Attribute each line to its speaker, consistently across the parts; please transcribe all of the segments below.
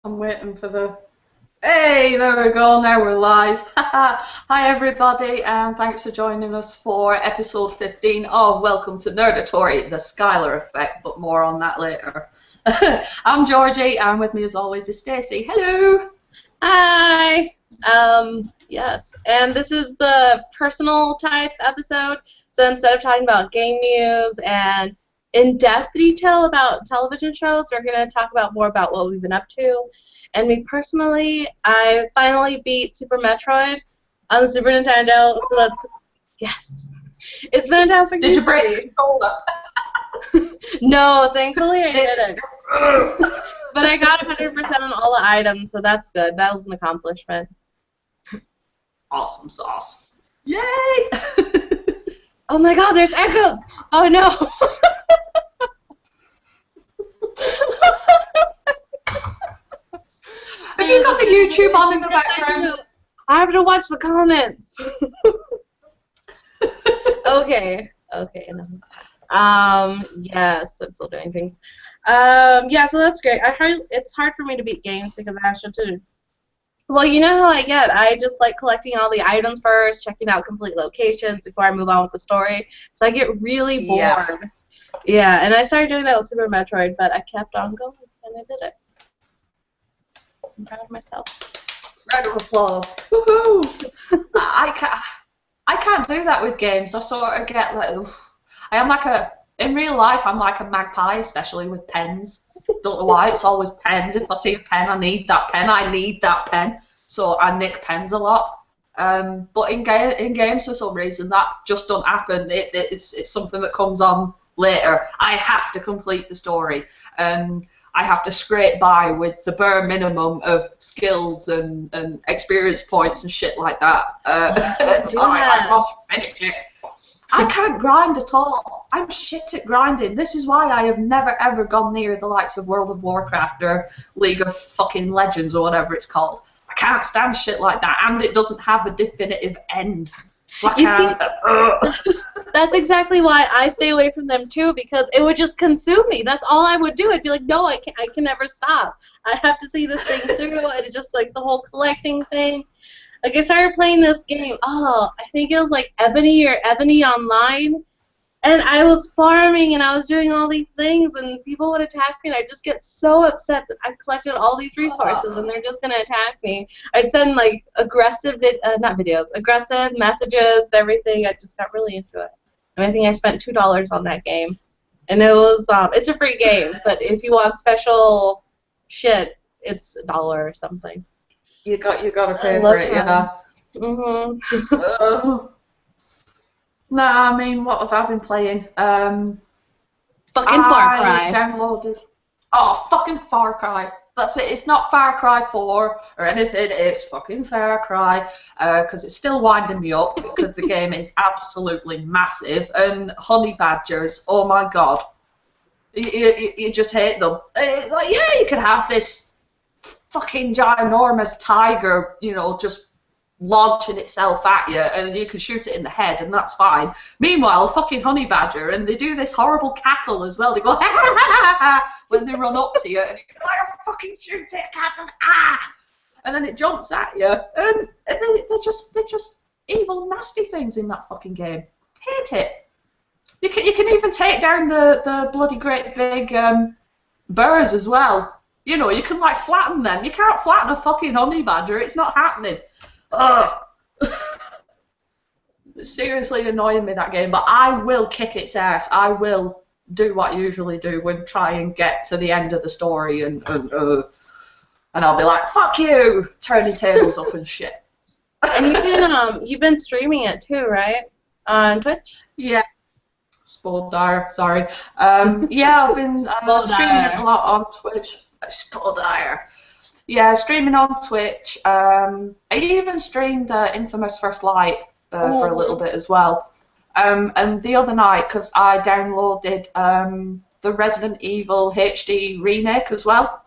Speaker 1: I'm waiting for the... Hey, there we go, now we're live. Hi everybody, and thanks for joining us for episode 15 of Welcome to Nerdatory, the Skyler Effect, but more on that later. I'm Georgie, and with me as always is Stacy. Hello!
Speaker 2: Hi! Yes, and this is the personal type episode, so instead of talking about game news and in-depth detail about television shows, we're going to talk about more about what we've been up to. And me personally, I finally beat Super Metroid on the Super Nintendo, so that's, yes. It's fantastic.
Speaker 1: Did you break the controller?
Speaker 2: No, thankfully I didn't. But I got 100% on all the items, so that's good. That was an accomplishment.
Speaker 1: Awesome sauce. Yay!
Speaker 2: Oh my god, there's echoes! Oh no!
Speaker 1: Have you got the YouTube on in the background?
Speaker 2: I have to watch the comments. Okay. Yes, I'm still doing things. Yeah, so that's great. It's hard for me to beat games because I have to. Well, you know how I get. I just like collecting all the items first, checking out complete locations before I move on with the story. So I get really bored. Yeah, and I started doing that with Super Metroid, but I kept on going, and I did it. I'm proud of myself.
Speaker 1: Round of applause. Woohoo! I can't do that with games. I sort of get like, I am like in real life, I'm like a magpie, especially with pens. Don't know why, it's always pens. If I see a pen, I need that pen. I need that pen. So I nick pens a lot. But in games, for some reason, that just don't happen. It's something that comes on later. I have to complete the story. I have to scrape by with the bare minimum of skills and experience points and shit like that. I must finish it. I can't grind at all. I'm shit at grinding. This is why I have never ever gone near the likes of World of Warcraft or League of fucking Legends or whatever it's called. I can't stand shit like that, and it doesn't have a definitive end.
Speaker 2: That's exactly why I stay away from them too, because it would just consume me. That's all I would do. I'd be like, no, I can never stop. I have to see this thing through, and it's just like the whole collecting thing. Like, I started playing this game, I think it was like Ebony or Ebony Online, and I was farming and I was doing all these things, and people would attack me, and I'd just get so upset that I've collected all these resources and they're just going to attack me. I'd send, like, aggressive messages, everything. I just got really into it. And I think I spent $2 on that game. And it was, it's a free game, but if you want special shit, it's $1 or something.
Speaker 1: You got to pay for it, yeah. Nah, I mean, what have I been playing?
Speaker 2: Fucking Farcry.
Speaker 1: Downloaded. Oh, fucking Farcry. That's it. It's not Far Cry 4 or anything. It's fucking Far Cry because it's still winding me up because the game is absolutely massive. And honey badgers, oh my god, you just hate them. It's like, yeah, you can have this fucking ginormous tiger, you know, just launching itself at you, and you can shoot it in the head, and that's fine. Meanwhile, fucking honey badger, and they do this horrible cackle as well. They go when they run up to you, and you go, I fucking shoot it, and then it jumps at you, and they're just evil, nasty things in that fucking game. Hate it. You can even take down the bloody great big birds as well. You know, you can like flatten them. You can't flatten a fucking honey badger. It's not happening. Ugh. It's seriously annoying me, that game, but I will kick its ass. I will do what I usually do and try and get to the end of the story, and I'll be like, fuck you, turning tables up and shit.
Speaker 2: And you've been streaming it too, right? On Twitch?
Speaker 1: Yeah. Spoiled sorry. Yeah, I've been streaming it a lot on Twitch. Spoiled. Yeah, streaming on Twitch. I even streamed Infamous First Light for a little bit as well. And the other night, because I downloaded the Resident Evil HD remake as well,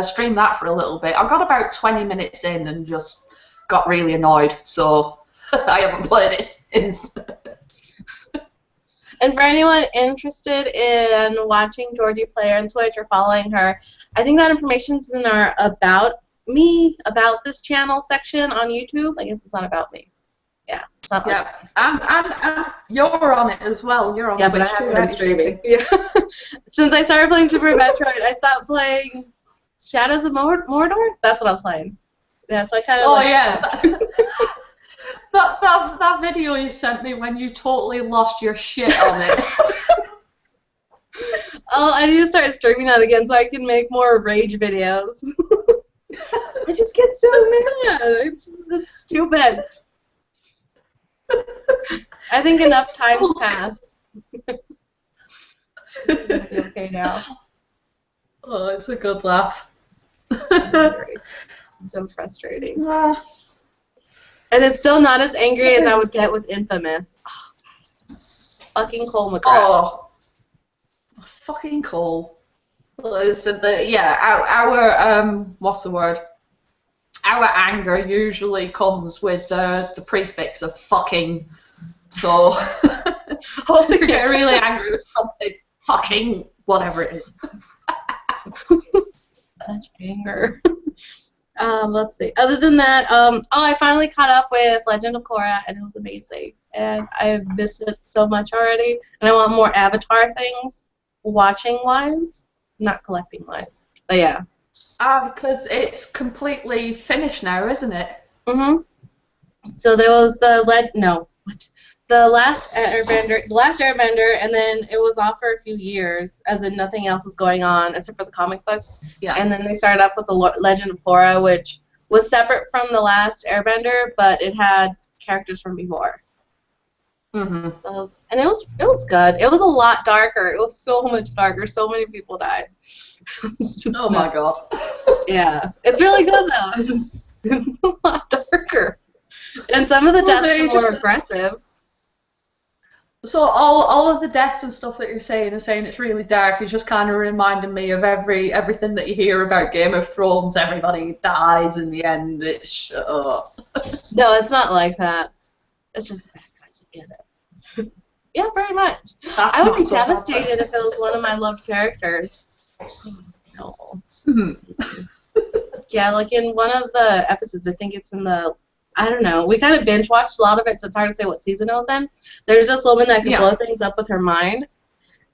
Speaker 1: streamed that for a little bit. I got about 20 minutes in and just got really annoyed, so I haven't played it since.
Speaker 2: And for anyone interested in watching Georgie play on Twitch or following her, I think that information's in our about this channel section on YouTube. I guess it's not about me. Yeah, it's not.
Speaker 1: Yeah, and you're on it as well. You're on
Speaker 2: Twitch
Speaker 1: Twitch
Speaker 2: too.
Speaker 1: too,
Speaker 2: I'm streaming. Yeah. Since I started playing Super Metroid, I stopped playing Shadows of Mordor. That's what I was playing. Yeah, so I kind of.
Speaker 1: Oh yeah. That video you sent me when you totally lost your shit on it.
Speaker 2: Oh, I need to start streaming that again so I can make more rage videos. I just get so mad. It's stupid. I think enough time passed. Okay now.
Speaker 1: Oh, it's a good laugh.
Speaker 2: So frustrating. And it's still not as angry as I would get with Infamous. Oh, fucking Cole McGrath.
Speaker 1: Oh, fucking Cole. Listen, our what's the word? Our anger usually comes with the prefix of fucking. So, we get really angry with something. Fucking whatever it is.
Speaker 2: Such anger. Let's see. Other than that, I finally caught up with Legend of Korra, and it was amazing. And I miss it so much already. And I want more Avatar things, watching-wise, not collecting-wise. But yeah.
Speaker 1: Because it's completely finished now, isn't it?
Speaker 2: Mhm. So there was the last Airbender, and then it was off for a few years, as in nothing else was going on except for the comic books.
Speaker 1: Yeah.
Speaker 2: And then they started up with the Legend of Korra, which was separate from the last Airbender, but it had characters from before.
Speaker 1: Mhm.
Speaker 2: And it was good. It was a lot darker. It was so much darker. So many people died.
Speaker 1: Oh my god.
Speaker 2: Yeah, it's really good though. It's a lot darker, and some of the deaths are more aggressive.
Speaker 1: So all of the deaths and stuff that you're saying and saying it's really dark is just kind of reminding me of everything that you hear about Game of Thrones. Everybody dies in the end. It's
Speaker 2: No, it's not like that. It's just bad guys who get it. Yeah, very much. I would be devastated if it was one of my loved characters. No. Yeah, like in one of the episodes, I think it's in the, I don't know, we kind of binge watched a lot of it, so it's hard to say what season it was in. There's this woman that can blow things up with her mind,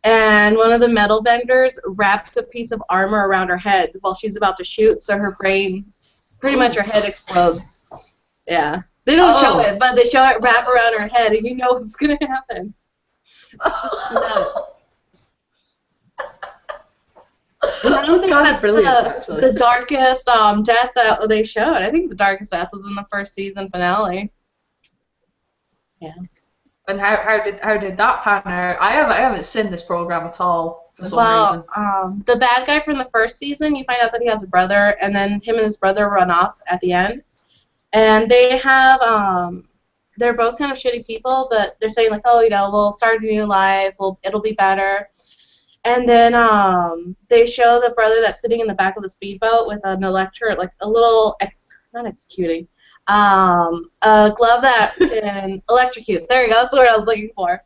Speaker 2: and one of the metal benders wraps a piece of armor around her head while she's about to shoot, so her brain, pretty much her head explodes. Yeah. They don't show it, but they show it wrap around her head, and you know what's going to happen. It's just nuts. And I don't think that's the darkest death that they showed. I think the darkest death was in the first season finale. Yeah.
Speaker 1: And how did that pan out? I haven't seen this program at all for some reason.
Speaker 2: The bad guy from the first season, you find out that he has a brother, and then him and his brother run off at the end. And they have they're both kind of shitty people, but they're saying like, oh, you know, we'll start a new life. It'll be better. And then they show the brother that's sitting in the back of the speedboat with an like a little, not executing, a glove that can electrocute. There you go, that's the word I was looking for.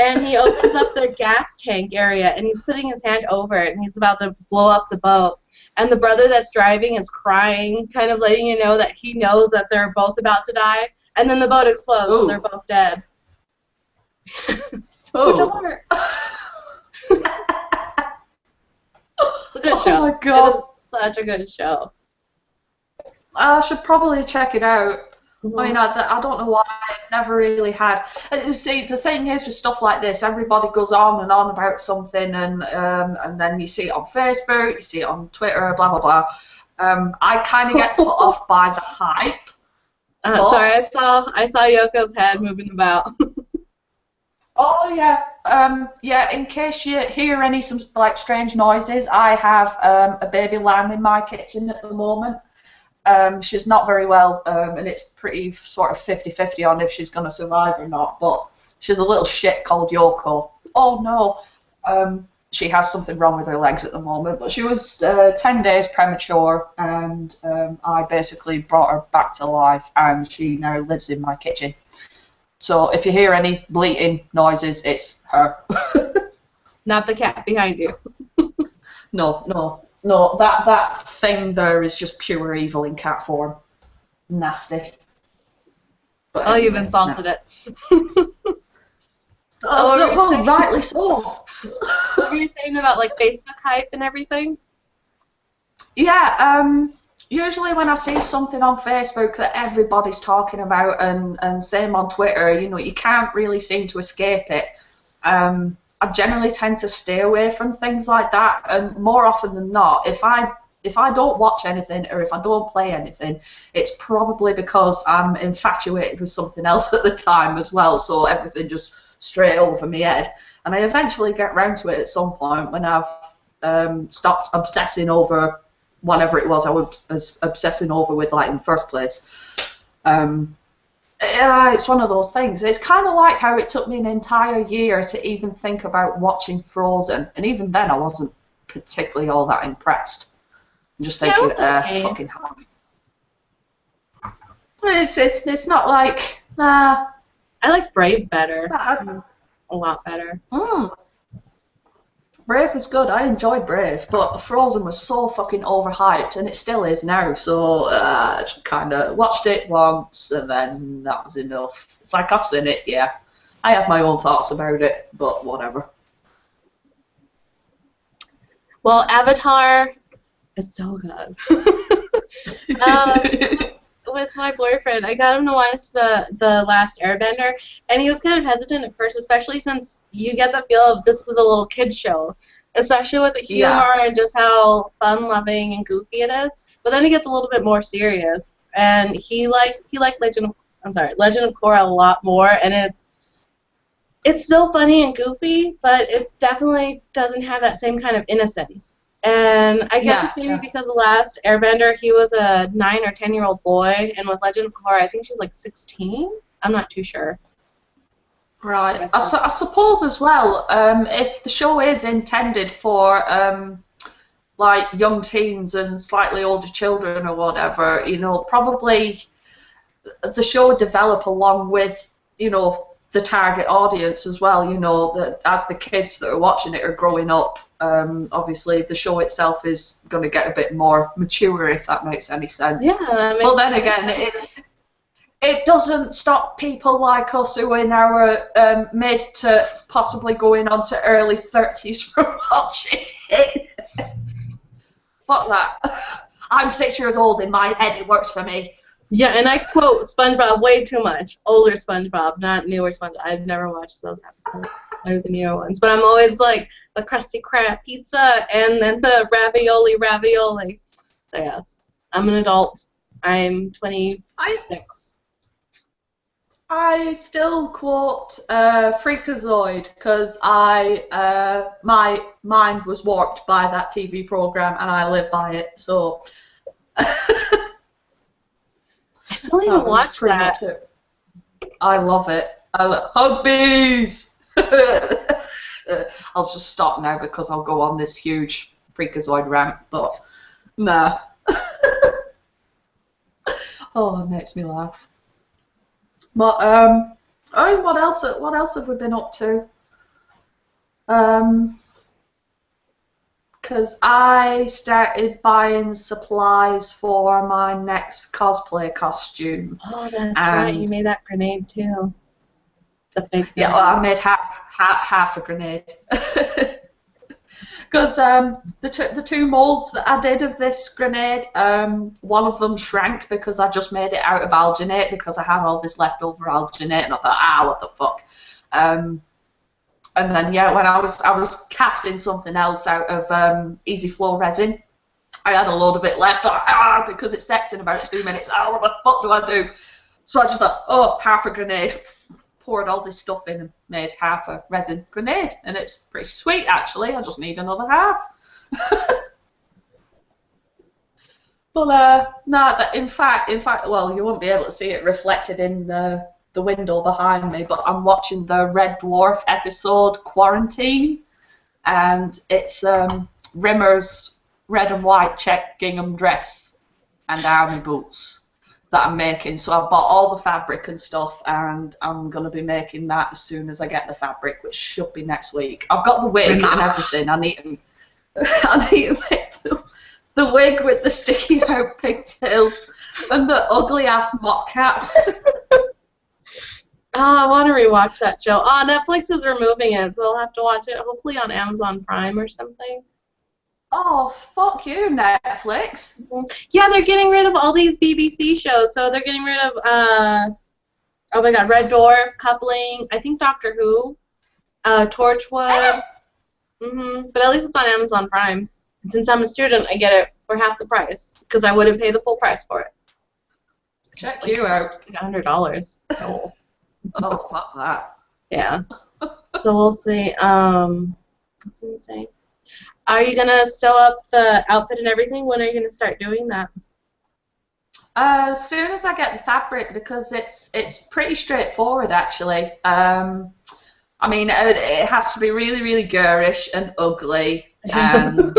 Speaker 2: And he opens up the gas tank area, and he's putting his hand over it, and he's about to blow up the boat. And the brother that's driving is crying, kind of letting you know that he knows that they're both about to die. And then the boat explodes, and they're both dead. So dark. It's a good show.
Speaker 1: Oh my god.
Speaker 2: It is such a good show.
Speaker 1: I should probably check it out. I mean, I don't know why I never really had. See, the thing is with stuff like this, everybody goes on and on about something, and then you see it on Facebook, you see it on Twitter, blah blah blah. I kind of get put off by the hype.
Speaker 2: Sorry, I saw Yoko's head moving about.
Speaker 1: Oh yeah, yeah. In case you hear some like strange noises, I have a baby lamb in my kitchen at the moment. She's not very well, and it's pretty sort of 50-50 on if she's going to survive or not. But she's a little shit called Yoko. Oh no, she has something wrong with her legs at the moment. But she was 10 days premature, and I basically brought her back to life, and she now lives in my kitchen. So if you hear any bleating noises, it's her.
Speaker 2: Not the cat behind you.
Speaker 1: No. That thing there is just pure evil in cat form. Nasty. But
Speaker 2: Oh,
Speaker 1: anyway,
Speaker 2: you've insulted it.
Speaker 1: Well, rightly so.
Speaker 2: What were you saying about like Facebook hype and everything?
Speaker 1: Yeah, usually when I see something on Facebook that everybody's talking about and same on Twitter, you can't really seem to escape it. I generally tend to stay away from things like that, and more often than not, if I don't watch anything or if I don't play anything, it's probably because I'm infatuated with something else at the time as well, so everything just straight over my head. And I eventually get round to it at some point when I've stopped obsessing over whatever it was I was obsessing over with, like, in the first place. Yeah, it's one of those things. It's kind of like how it took me an entire year to even think about watching Frozen, and even then I wasn't particularly all that impressed. I'm just thinking,
Speaker 2: okay.
Speaker 1: fucking hell. It's not like, nah.
Speaker 2: I like Brave better. A lot better.
Speaker 1: Brave was good. I enjoyed Brave, but Frozen was so fucking overhyped, and it still is now. So I just kind of watched it once, and then that was enough. It's like, I've seen it, yeah. I have my own thoughts about it, but whatever.
Speaker 2: Well, Avatar is so good. With my boyfriend, I got him to watch the Last Airbender, and he was kind of hesitant at first, especially since you get the feel of this is a little kid show, especially with the humor and just how fun-loving and goofy it is. But then it gets a little bit more serious, and he liked Legend of Korra a lot more, and it's still funny and goofy, but it definitely doesn't have that same kind of innocence. And I guess it's maybe because the Last Airbender, he was a 9 or 10-year-old boy, and with Legend of Korra, I think she's like 16. I'm not too sure.
Speaker 1: Right. I suppose as well, if the show is intended for like young teens and slightly older children or whatever, probably the show would develop along with, the target audience as well. That as the kids that are watching it are growing up. Obviously, the show itself is going to get a bit more mature, if that makes any sense.
Speaker 2: Yeah, that makes
Speaker 1: But then again, it doesn't stop people like us who are in our mid to possibly going on to early 30s from watching it. Fuck that. I'm 6 years old. In my head, it works for me.
Speaker 2: Yeah, and I quote SpongeBob way too much. Older SpongeBob, not newer SpongeBob. I've never watched those episodes. Or the newer ones. But I'm always like the Krusty Krab pizza and then the ravioli. So yes, I'm an adult. I'm 26.
Speaker 1: I still quote Freakazoid because my mind was warped by that TV program and I live by it. So
Speaker 2: I still need to watch that.
Speaker 1: I love it. I love hug bees. I'll just stop now because I'll go on this huge Freakazoid rant, but nah. Oh, it makes me laugh. But what else have we been up to? Because I started buying supplies for my next cosplay costume.
Speaker 2: Oh, that's right. You made that grenade too. The big grenade.
Speaker 1: Yeah, well, I made half a grenade. Because the two molds that I did of this grenade, one of them shrank because I just made it out of alginate because I had all this leftover alginate and I thought, what the fuck. And then when I was casting something else out of Easy Flow resin, I had a load of it left because it sets in about 2 minutes. What the fuck do I do? So I just thought, half a grenade. Poured all this stuff in and made half a resin grenade, and it's pretty sweet actually. I just need another half. But in fact, well, you won't be able to see it reflected in the window behind me, but I'm watching the Red Dwarf episode Quarantine, and it's Rimmer's red and white check gingham dress and army boots. that I'm making. So I've bought all the fabric and stuff, and I'm going to be making that as soon as I get the fabric, which should be next week. I've got the wig and everything. I need to make the wig with the sticky out pigtails and the ugly ass mock cap.
Speaker 2: Oh, I want to rewatch that show. Oh, Netflix is removing it, so I'll have to watch it hopefully on Amazon Prime or something.
Speaker 1: Oh, fuck you, Netflix.
Speaker 2: Yeah, they're getting rid of all these BBC shows. So they're getting rid of, oh my god, Red Dwarf, Coupling, I think Doctor Who, Torchwood. But at least it's on Amazon Prime. And since I'm a student, I get it for half the price because I wouldn't pay the full price for it.
Speaker 1: Check you out.
Speaker 2: It's like $100. Oh.
Speaker 1: Oh, fuck that.
Speaker 2: Yeah. So we'll see. What's I saying? Are you gonna sew up the outfit and everything? When are you gonna start doing that?
Speaker 1: As soon as I get the fabric, because it's pretty straightforward actually. I mean, it has to be really, really garish and ugly, and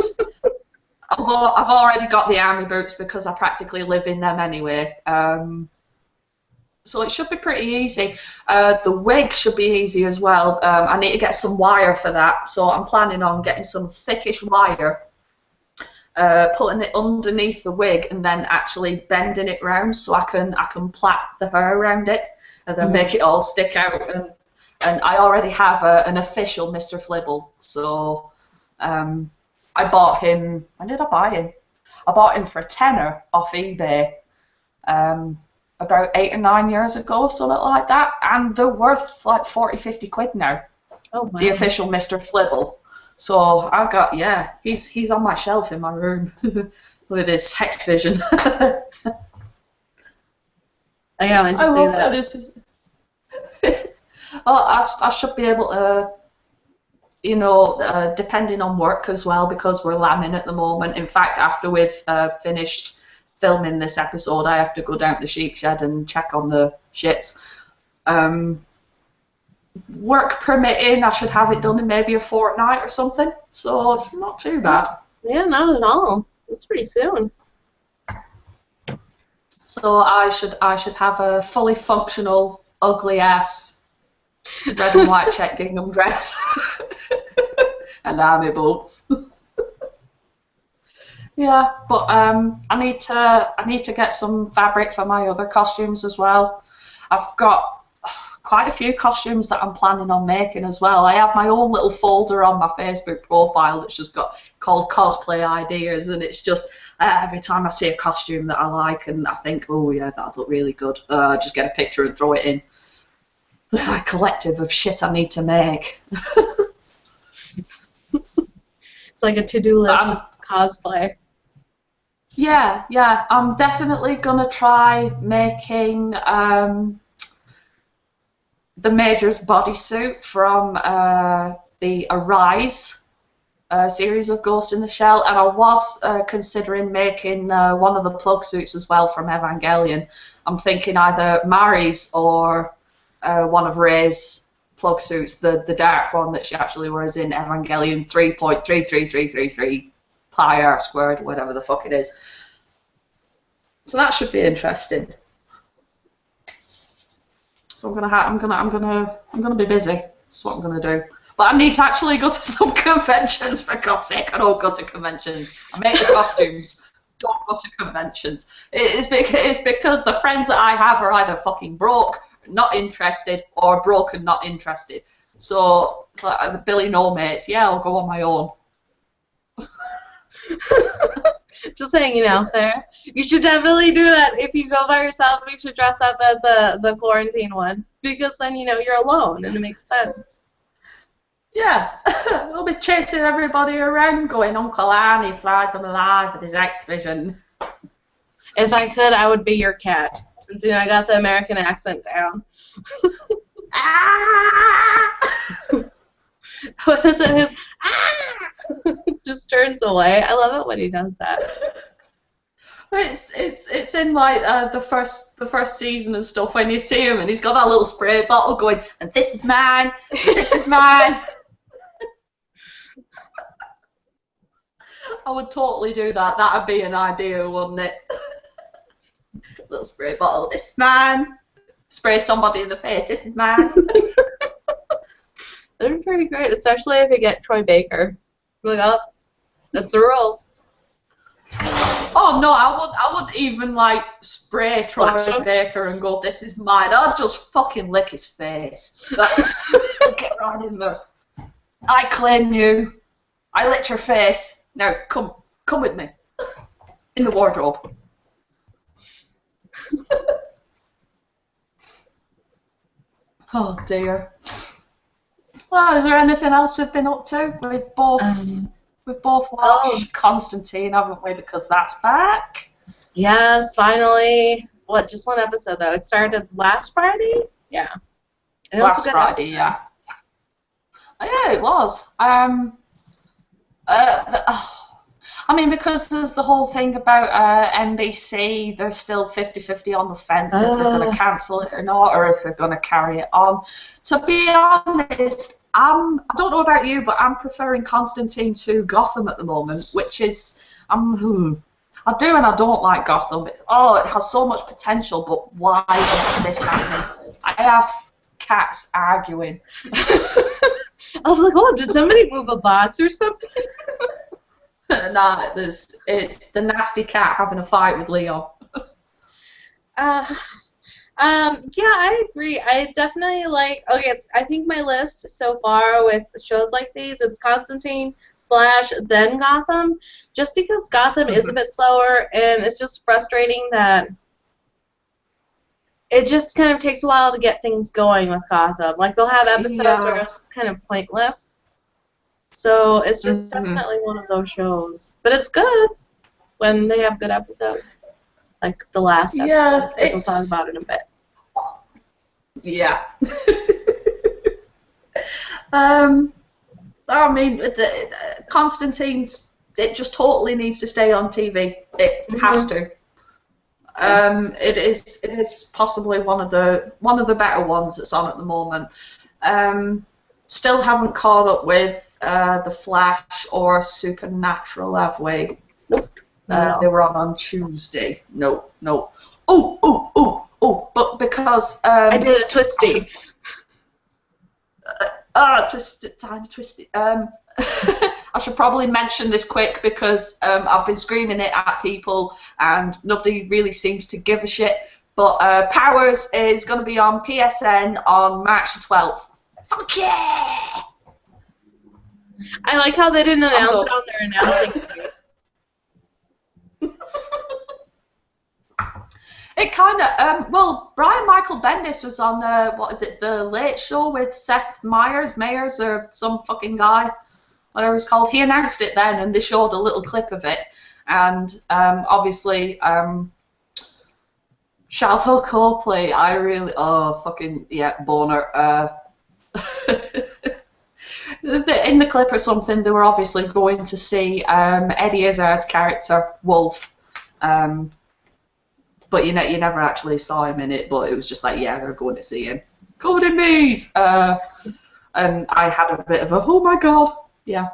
Speaker 1: although I've already got the army boots because I practically live in them anyway. So it should be pretty easy. The wig should be easy as well. I need to get some wire for that, so I'm planning on getting some thickish wire, putting it underneath the wig, and then actually bending it round so I can plait the hair around it, and then make it all stick out. And I already have an official Mr. Flibble, so I bought him. When did I buy him? I bought him for a tenner off eBay. About 8 or 9 years ago, something like that, and they're worth like 40, 50 quid now.
Speaker 2: Oh, wow.
Speaker 1: The official Mr. Flibble. So I've got, yeah, he's on my shelf in my room with his hex vision.
Speaker 2: I went to see that.
Speaker 1: This is. Well, I should be able to, you know, depending on work as well, because we're lambing at the moment. In fact, after we've finished filming this episode, I have to go down to the sheep shed and check on the shits. Work permitting, I should have it done in maybe a fortnight or something, so it's not too bad.
Speaker 2: Yeah, not at all. It's pretty soon.
Speaker 1: So I should have a fully functional, ugly ass red and white check gingham dress and army boots. Yeah, but I need to get some fabric for my other costumes as well. I've got quite a few costumes that I'm planning on making as well. I have my own little folder on my Facebook profile that's just called cosplay ideas, and it's just every time I see a costume that I like and I think, oh yeah, that'd look really good, I just get a picture and throw it in. A collective of shit I need to make.
Speaker 2: It's like a to-do list of cosplay.
Speaker 1: Yeah, I'm definitely gonna try making the Major's bodysuit from the Arise series of Ghost in the Shell, and I was considering making one of the plug suits as well from Evangelion. I'm thinking either Mari's or one of Rey's plug suits, the dark one that she actually wears in Evangelion 3.33333 pi r squared, whatever the fuck it is. So that should be interesting. So I'm gonna be busy. That's what I'm gonna do. But I need to actually go to some conventions, for God's sake. I don't go to conventions. I make the costumes. Don't go to conventions. It's because the friends that I have are either fucking broke, not interested, or broke and not interested. So like the Billy No Mates, yeah, I'll go on my own.
Speaker 2: Just hanging out there. You should definitely do that. If you go by yourself, you should dress up as the quarantine one, because then you know you're alone and it makes sense.
Speaker 1: Yeah, we'll be chasing everybody around, going Uncle Arnie fried them alive with his X-Vision.
Speaker 2: If I could, I would be your cat, since you know I got the American accent down. What is it? His just turns away. I love it when he does that.
Speaker 1: It's in like the first season and stuff, when you see him and he's got that little spray bottle going, and this is mine, and this is mine. I would totally do that. That'd be an idea, wouldn't it? little spray bottle. This is mine. Spray somebody in the face. This is mine.
Speaker 2: They're pretty great, especially if you get Troy Baker. You're like, oh, that's the rules.
Speaker 1: Oh no, I wouldn't even like spray
Speaker 2: Splash
Speaker 1: Troy
Speaker 2: him?
Speaker 1: Baker and go, this is mine. I'd just fucking lick his face. Get right in there. I claim you. I licked your face. Now come with me. In the wardrobe. Oh dear. Well, is there anything else we've been up to? We've both watched Constantine, haven't we? Because that's back.
Speaker 2: Yes, finally. What? Just one episode though. It started last Friday. Yeah. And it was a
Speaker 1: Last
Speaker 2: good
Speaker 1: Friday,
Speaker 2: episode.
Speaker 1: yeah. Oh, yeah, it was. I mean, because there's the whole thing about NBC, they're still 50-50 on the fence if they're going to cancel it or not, or if they're going to carry it on. To be honest, I don't know about you, but I'm preferring Constantine to Gotham at the moment, which is, I do and I don't like Gotham. It has so much potential, but why is this happening? I have cats arguing.
Speaker 2: I was like, oh, did somebody move a box or something?
Speaker 1: Nah, it's the nasty cat having a fight with Leon.
Speaker 2: Yeah, I agree. I definitely like. Okay, I think my list so far with shows like these, it's Constantine, Flash, then Gotham. Just because Gotham is a bit slower, and it's just frustrating that it just kind of takes a while to get things going with Gotham. Like they'll have episodes where it's just kind of pointless. So it's just definitely one of those shows. But it's good when they have good episodes. Like the last episode.
Speaker 1: Yeah,
Speaker 2: We'll talk about it in a bit.
Speaker 1: Yeah. I mean, Constantine's, it just totally needs to stay on TV. It has to. It is possibly one of the better ones that's on at the moment. Still haven't caught up with The Flash or Supernatural, have we?
Speaker 2: Nope.
Speaker 1: They were on Tuesday. No. But because
Speaker 2: I did a twisty.
Speaker 1: Twisty. I should probably mention this quick because I've been screaming it at people and nobody really seems to give a shit. But Powers is going to be on PSN on March the 12th. Fuck yeah!
Speaker 2: I like how they didn't announce it on their announcing page.
Speaker 1: It kind of, Brian Michael Bendis was on, The Late Show with Seth Meyers or some fucking guy, whatever it's called. He announced it then, and they showed a little clip of it. And obviously, Shalto Copley, I really, boner. In the clip or something, they were obviously going to see Eddie Izzard's character, Wolf. But you never actually saw him in it, but it was just like, yeah, they're going to see him. Golden Bees! And I had a bit of a, oh my god, yeah.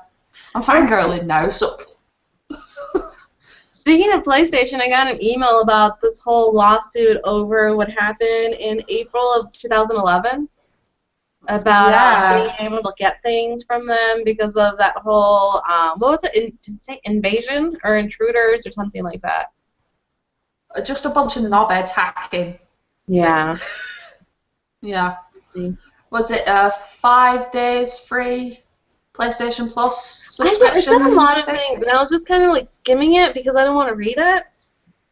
Speaker 1: I'm fangirling now, so...
Speaker 2: Speaking of PlayStation, I got an email about this whole lawsuit over what happened in April of 2011 about being able to get things from them because of that whole, what was it, did it say invasion or intruders or something like that?
Speaker 1: Just a bunch of knobheads hacking.
Speaker 2: Yeah.
Speaker 1: Yeah. Was it 5 days free PlayStation Plus subscription?
Speaker 2: I said a lot of things, and I was just kind of like skimming it because I don't want to read it.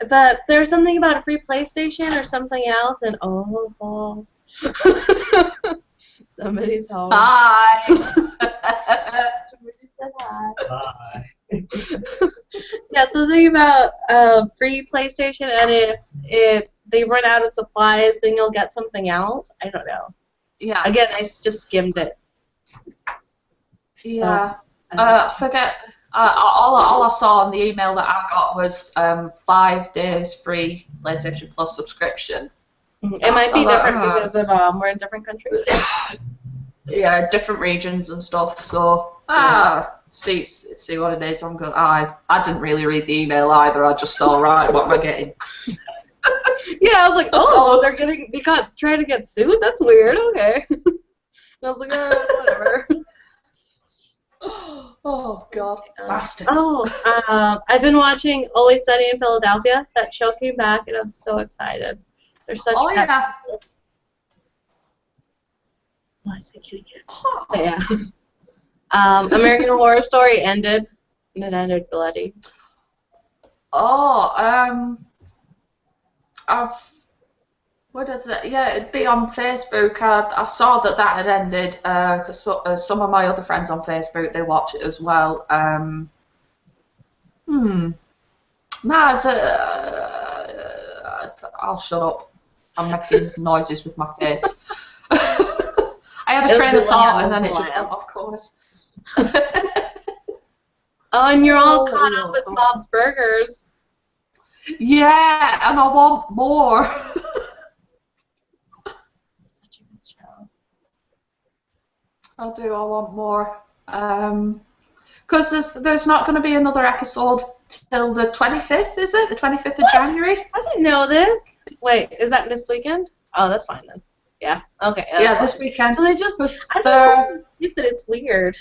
Speaker 2: But there's something about a free PlayStation or something else, and somebody's home.
Speaker 1: Hi.
Speaker 2: Somebody said hi. Yeah, something about free PlayStation, and if they run out of supplies, then you'll get something else. I don't know.
Speaker 1: Yeah.
Speaker 2: Again, I just skimmed it.
Speaker 1: Yeah. So, forget. All I saw on the email that I got was 5 days free PlayStation Plus subscription.
Speaker 2: It might be different because of we're in different countries.
Speaker 1: Yeah, different regions and stuff. So see what it is. I'm good. I didn't really read the email either. I just saw what am I getting?
Speaker 2: Yeah, I was like, oh, they got trying to get sued? That's weird, okay. And I was like, whatever.
Speaker 1: Oh, God. Bastards.
Speaker 2: I've been watching Always Sunny in Philadelphia. That show came back, and I'm so excited. They're such
Speaker 1: yeah.
Speaker 2: people. Oh, I say kitty cat. But yeah. American Horror Story ended, and it ended bloody.
Speaker 1: What is it? Yeah, it'd be on Facebook. I saw that had ended because some of my other friends on Facebook, they watch it as well. No, I'll shut up. I'm making noises with my face. I had a train of thought and then it just went off course.
Speaker 2: Oh, and you're all caught up with Bob's Burgers.
Speaker 1: Yeah, and I want more.
Speaker 2: Such a good show.
Speaker 1: I do. I want more. Because there's not going to be another episode till the 25th, is it? The 25th of January?
Speaker 2: I didn't know this. Wait, is that this weekend? Oh, that's fine then. Yeah. Okay.
Speaker 1: Yeah, this weekend.
Speaker 2: So they just. I don't know, but it's weird.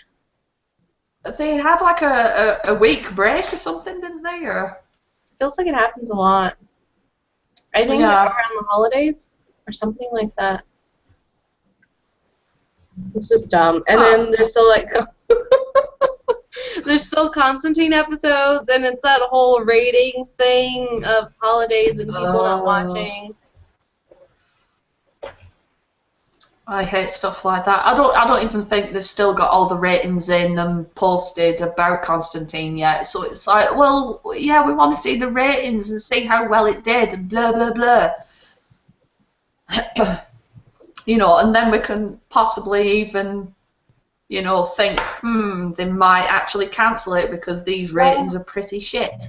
Speaker 1: They had like a week break or something, didn't they? Or
Speaker 2: feels like it happens a lot. I think around the holidays or something like that. It's just dumb. And then there's still like there's still Constantine episodes, and it's that whole ratings thing of holidays and people not watching.
Speaker 1: I hate stuff like that. I don't even think they've still got all the ratings in and posted about Constantine yet. So it's like, well, yeah, we want to see the ratings and see how well it did and blah blah blah. You know, and then we can possibly even, you know, think, they might actually cancel it because these ratings are pretty shit.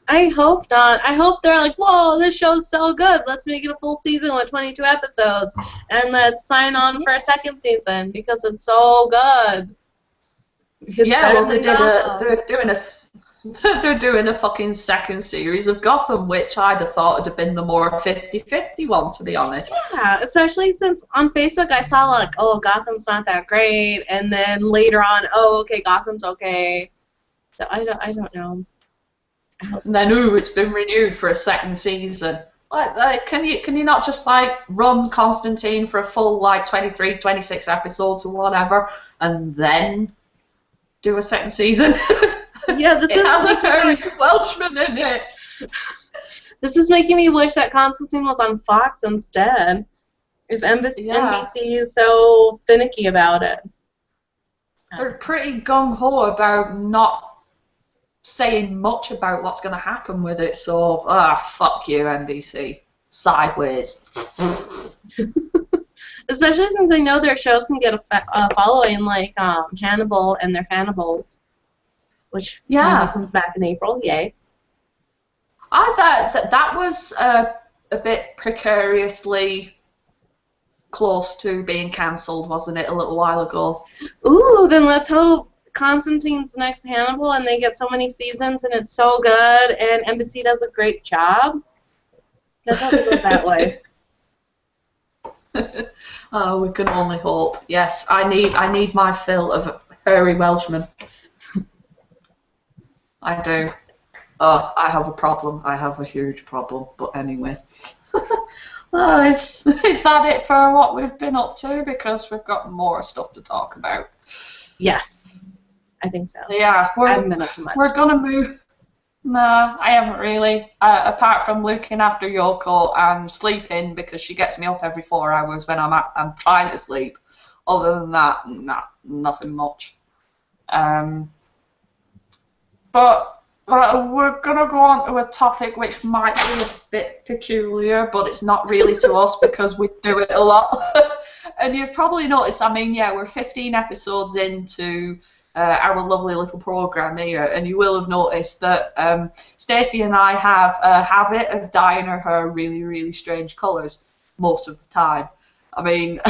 Speaker 2: I hope not. I hope they're like, whoa, this show's so good. Let's make it a full season with 22 episodes. And let's sign on for a second season because it's so good.
Speaker 1: Well, they're doing a fucking second series of Gotham, which I'd have thought would have been the more 50-50 one, to be honest.
Speaker 2: Yeah, especially since on Facebook I saw like, oh, Gotham's not that great, and then later on, oh, okay, Gotham's okay. So I don't know.
Speaker 1: And then, it's been renewed for a second season. Like, can you not just like run Constantine for a full like 23, 26 episodes or whatever, and then do a second season?
Speaker 2: Yeah, this
Speaker 1: has a very Welshman in it.
Speaker 2: This is making me wish that Constantine was on Fox instead. If NBC is so finicky about it.
Speaker 1: They're pretty gung-ho about not saying much about what's going to happen with it, so fuck you, NBC. Sideways.
Speaker 2: Especially since I know their shows can get a following, like Hannibal and their Fannibals, which comes back in April. Yay!
Speaker 1: I thought that was a bit precariously close to being cancelled, wasn't it, a little while ago?
Speaker 2: Ooh, then let's hope Constantine's the next Hannibal and they get so many seasons and it's so good and NBC does a great job. Let's hope it goes that way.
Speaker 1: Oh, we can only hope. Yes, I need my fill of hairy Welshmen. I do. Oh, I have a problem. I have a huge problem. But anyway. Is that it for what we've been up to? Because we've got more stuff to talk about.
Speaker 2: Yes. I think so.
Speaker 1: Yeah,
Speaker 2: I haven't been up to much.
Speaker 1: We're gonna move. Nah, I haven't really. Apart from looking after Yoko and sleeping because she gets me up every 4 hours when I'm trying to sleep. Other than that, nothing much. But we're gonna go on to a topic which might be a bit peculiar, but it's not really to us because we do it a lot. And you've probably noticed. I mean, yeah, we're 15 episodes into our lovely little program here, and you will have noticed that Stacy and I have a habit of dyeing our hair really, really strange colours most of the time. I mean,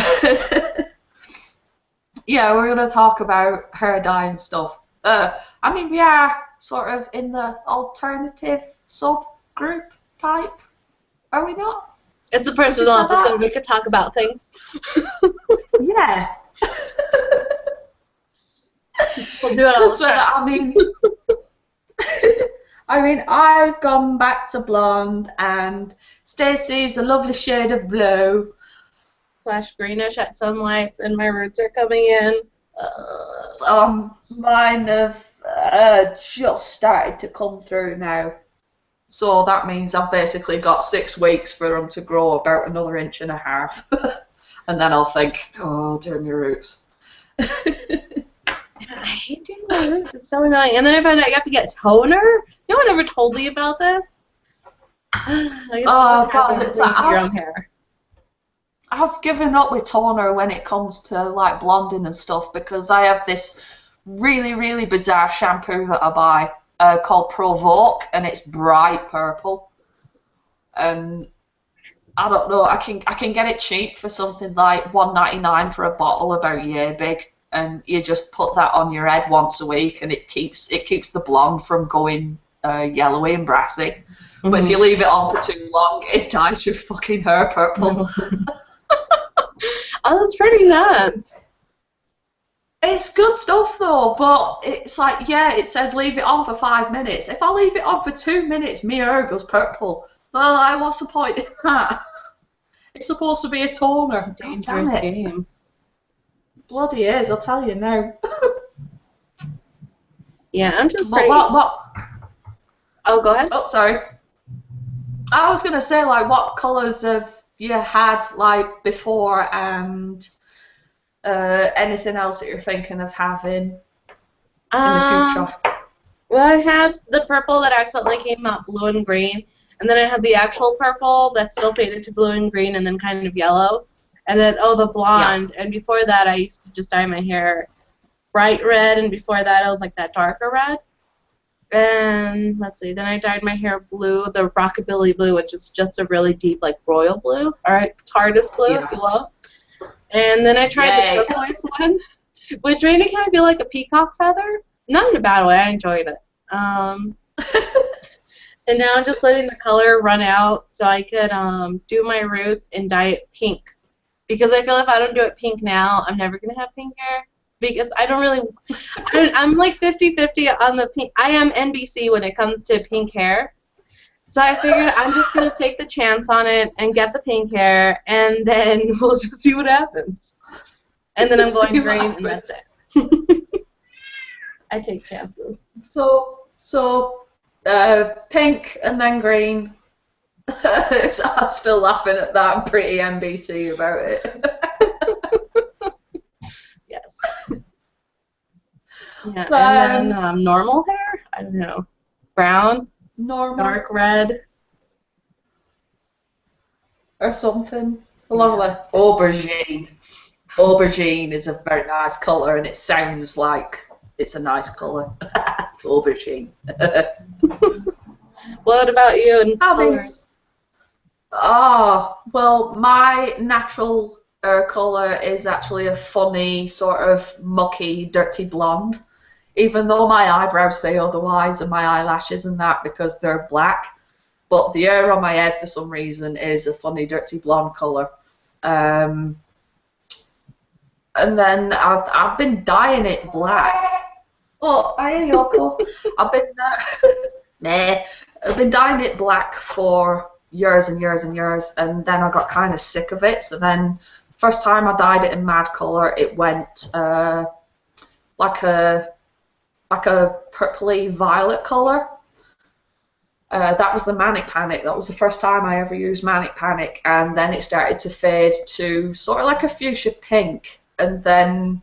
Speaker 1: yeah, we're going to talk about hair dye and stuff. I mean, we are sort of in the alternative subgroup type Are we not?
Speaker 2: It's a personal episode. We could talk about things.
Speaker 1: Yeah.
Speaker 2: We'll do it all the
Speaker 1: time. I mean, I've gone back to blonde, and Stacy's a lovely shade of blue.
Speaker 2: / greenish at some lights, and my roots are coming in.
Speaker 1: Mine have just started to come through now. So that means I've basically got 6 weeks for them to grow about another 1.5 inches. And then I'll think, oh, doing your roots.
Speaker 2: I hate doing my roots. It's so annoying. And then I found out you have to get toner. No one ever told me about this.
Speaker 1: Oh, God, it's like
Speaker 2: your own hair.
Speaker 1: I've given up with toner when it comes to like blonding and stuff because I have this really, really bizarre shampoo that I buy called Provoke, and it's bright purple. And I don't know, I can get it cheap for something like $1.99 for a bottle about yay big, and you just put that on your head once a week, and it keeps the blonde from going yellowy and brassy. Mm-hmm. But if you leave it on for too long, it dyes your fucking hair purple.
Speaker 2: Oh, that's pretty nuts.
Speaker 1: It's good stuff though, but it's like, yeah, it says leave it on for 5 minutes. If I leave it on for 2 minutes, my hair goes purple. Well, like, what's the point in that? It's supposed to be a toner.
Speaker 2: It's a dangerous game.
Speaker 1: Bloody is, I'll tell you now.
Speaker 2: Yeah, I'm just pretty...
Speaker 1: What?
Speaker 2: Oh, go ahead.
Speaker 1: Oh, sorry. I was going to say, like, what colours have you had, like, before, and anything else that you're thinking of having in the future?
Speaker 2: Well, I had the purple that accidentally came out blue and green, and then I had the actual purple that still faded to blue and green and then kind of yellow, and then, the blonde, yeah. And before that I used to just dye my hair bright red, and before that it was like that darker red. And let's see, then I dyed my hair blue, the rockabilly blue, which is just a really deep, like, royal blue, or TARDIS blue, if you will. And then I tried the turquoise one, which made me kind of feel like a peacock feather. Not in a bad way, I enjoyed it. And now I'm just letting the color run out so I could do my roots and dye it pink. Because I feel if I don't do it pink now, I'm never going to have pink hair. Because I don't really... I'm like 50-50 on the pink... I am NBC when it comes to pink hair. So I figured I'm just going to take the chance on it and get the pink hair, and then we'll just see what happens. And then I'm going green, and that's it. I take chances.
Speaker 1: So pink and then green. So I'm still laughing at that. I'm pretty NBC about it.
Speaker 2: Yes. Yeah, and then normal hair? I don't know. Brown?
Speaker 1: Normal.
Speaker 2: Dark red.
Speaker 1: Or something. Along with aubergine. Aubergine is a very nice colour, and it sounds like it's a nice colour. Aubergine.
Speaker 2: What about you and colours?
Speaker 1: Oh, well, my natural colour is actually a funny, sort of mucky, dirty blonde. Even though my eyebrows say otherwise, and my eyelashes and that, because they're black. But the hair on my head, for some reason, is a funny, dirty blonde colour. And then I've been dyeing it black. Oh, hi, Yoko. I've been dyeing it black for years and years and years, and then I got kind of sick of it. So then, first time I dyed it in mad colour, it went like a purpley violet colour. That was the Manic Panic. That was the first time I ever used Manic Panic, and then it started to fade to sort of like a fuchsia pink, and then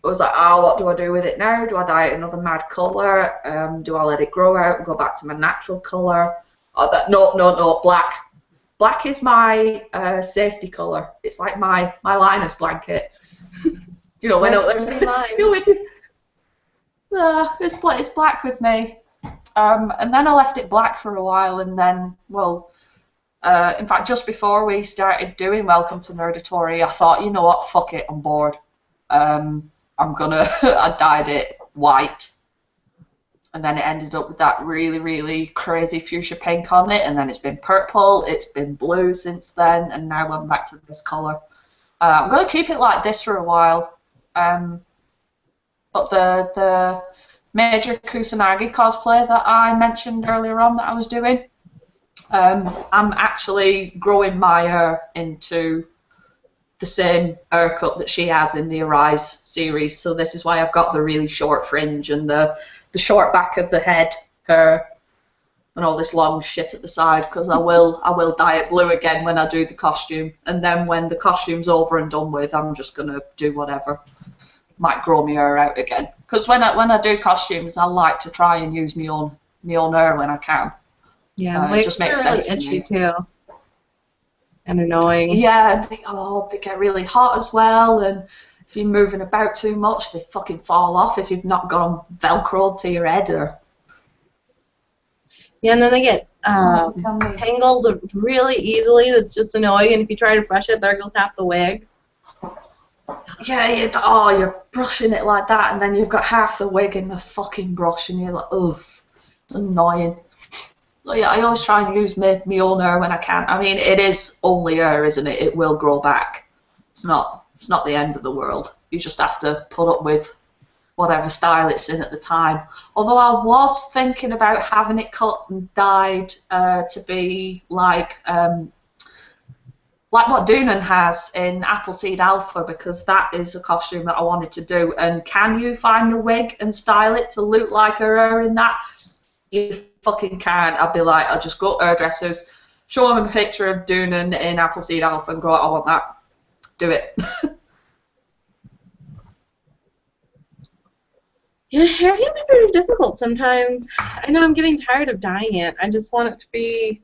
Speaker 1: it was like, oh, what do I do with it now? Do I dye it another mad colour? Do I let it grow out and go back to my natural colour? No, black. Black is my safety colour. It's like my Linus blanket. You know, it's black with me. And then I left it black for a while, and then, well, in fact, just before we started doing Welcome to Nerdatory, I thought, you know what, fuck it, I'm bored. I dyed it white. and then it ended up with that really, really crazy fuchsia pink on it, and then it's been purple, it's been blue since then, and now I'm back to this colour. I'm going to keep it like this for a while, but the major Kusanagi cosplay that I mentioned earlier on that I was doing, I'm actually growing my hair into the same haircut that she has in the Arise series, so this is why I've got the really short fringe and the short back of the head hair and all this long shit at the side, because I will dye it blue again when I do the costume, and then when the costume's over and done with, I'm just gonna do whatever. Might grow my hair out again, because when I do costumes, I like to try and use my own hair when I can.
Speaker 2: Yeah,
Speaker 1: it just makes
Speaker 2: really
Speaker 1: sense to
Speaker 2: itchy
Speaker 1: me.
Speaker 2: too. And annoying.
Speaker 1: Yeah, and they get really hot as well, and if you're moving about too much, they fucking fall off if you've not got them velcroed to your head. Or
Speaker 2: yeah, and then they get tangled really easily. That's just annoying, and if you try to brush it, there goes half the wig.
Speaker 1: Yeah, you're brushing it like that, and then you've got half the wig in the fucking brush, and you're like, ugh, it's annoying. So yeah, I always try and use my own hair when I can. I mean, it is only hair, isn't it? It will grow back. It's not the end of the world. You just have to put up with whatever style it's in at the time. Although I was thinking about having it cut and dyed to be like what Doonan has in Appleseed Alpha, because that is a costume that I wanted to do. And can you find a wig and style it to look like her hair in that? You fucking can. I'd be like, I'll just go to hairdressers, show them a picture of Doonan in Appleseed Alpha and go, I want that. Do it.
Speaker 2: Yeah, hair can be very difficult sometimes. I know I'm getting tired of dyeing it. I just want it to be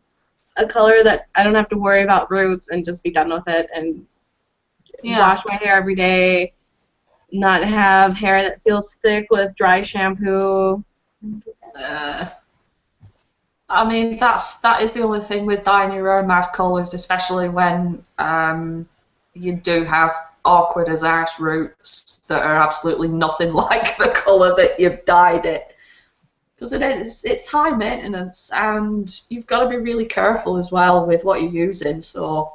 Speaker 2: a color that I don't have to worry about roots and just be done with it, and wash my hair every day, not have hair that feels thick with dry shampoo.
Speaker 1: I mean, that is the only thing with dyeing your hair mad colours, especially when you do have awkward as arse roots that are absolutely nothing like the colour that you've dyed it. Because it's high maintenance, and you've got to be really careful as well with what you're using, so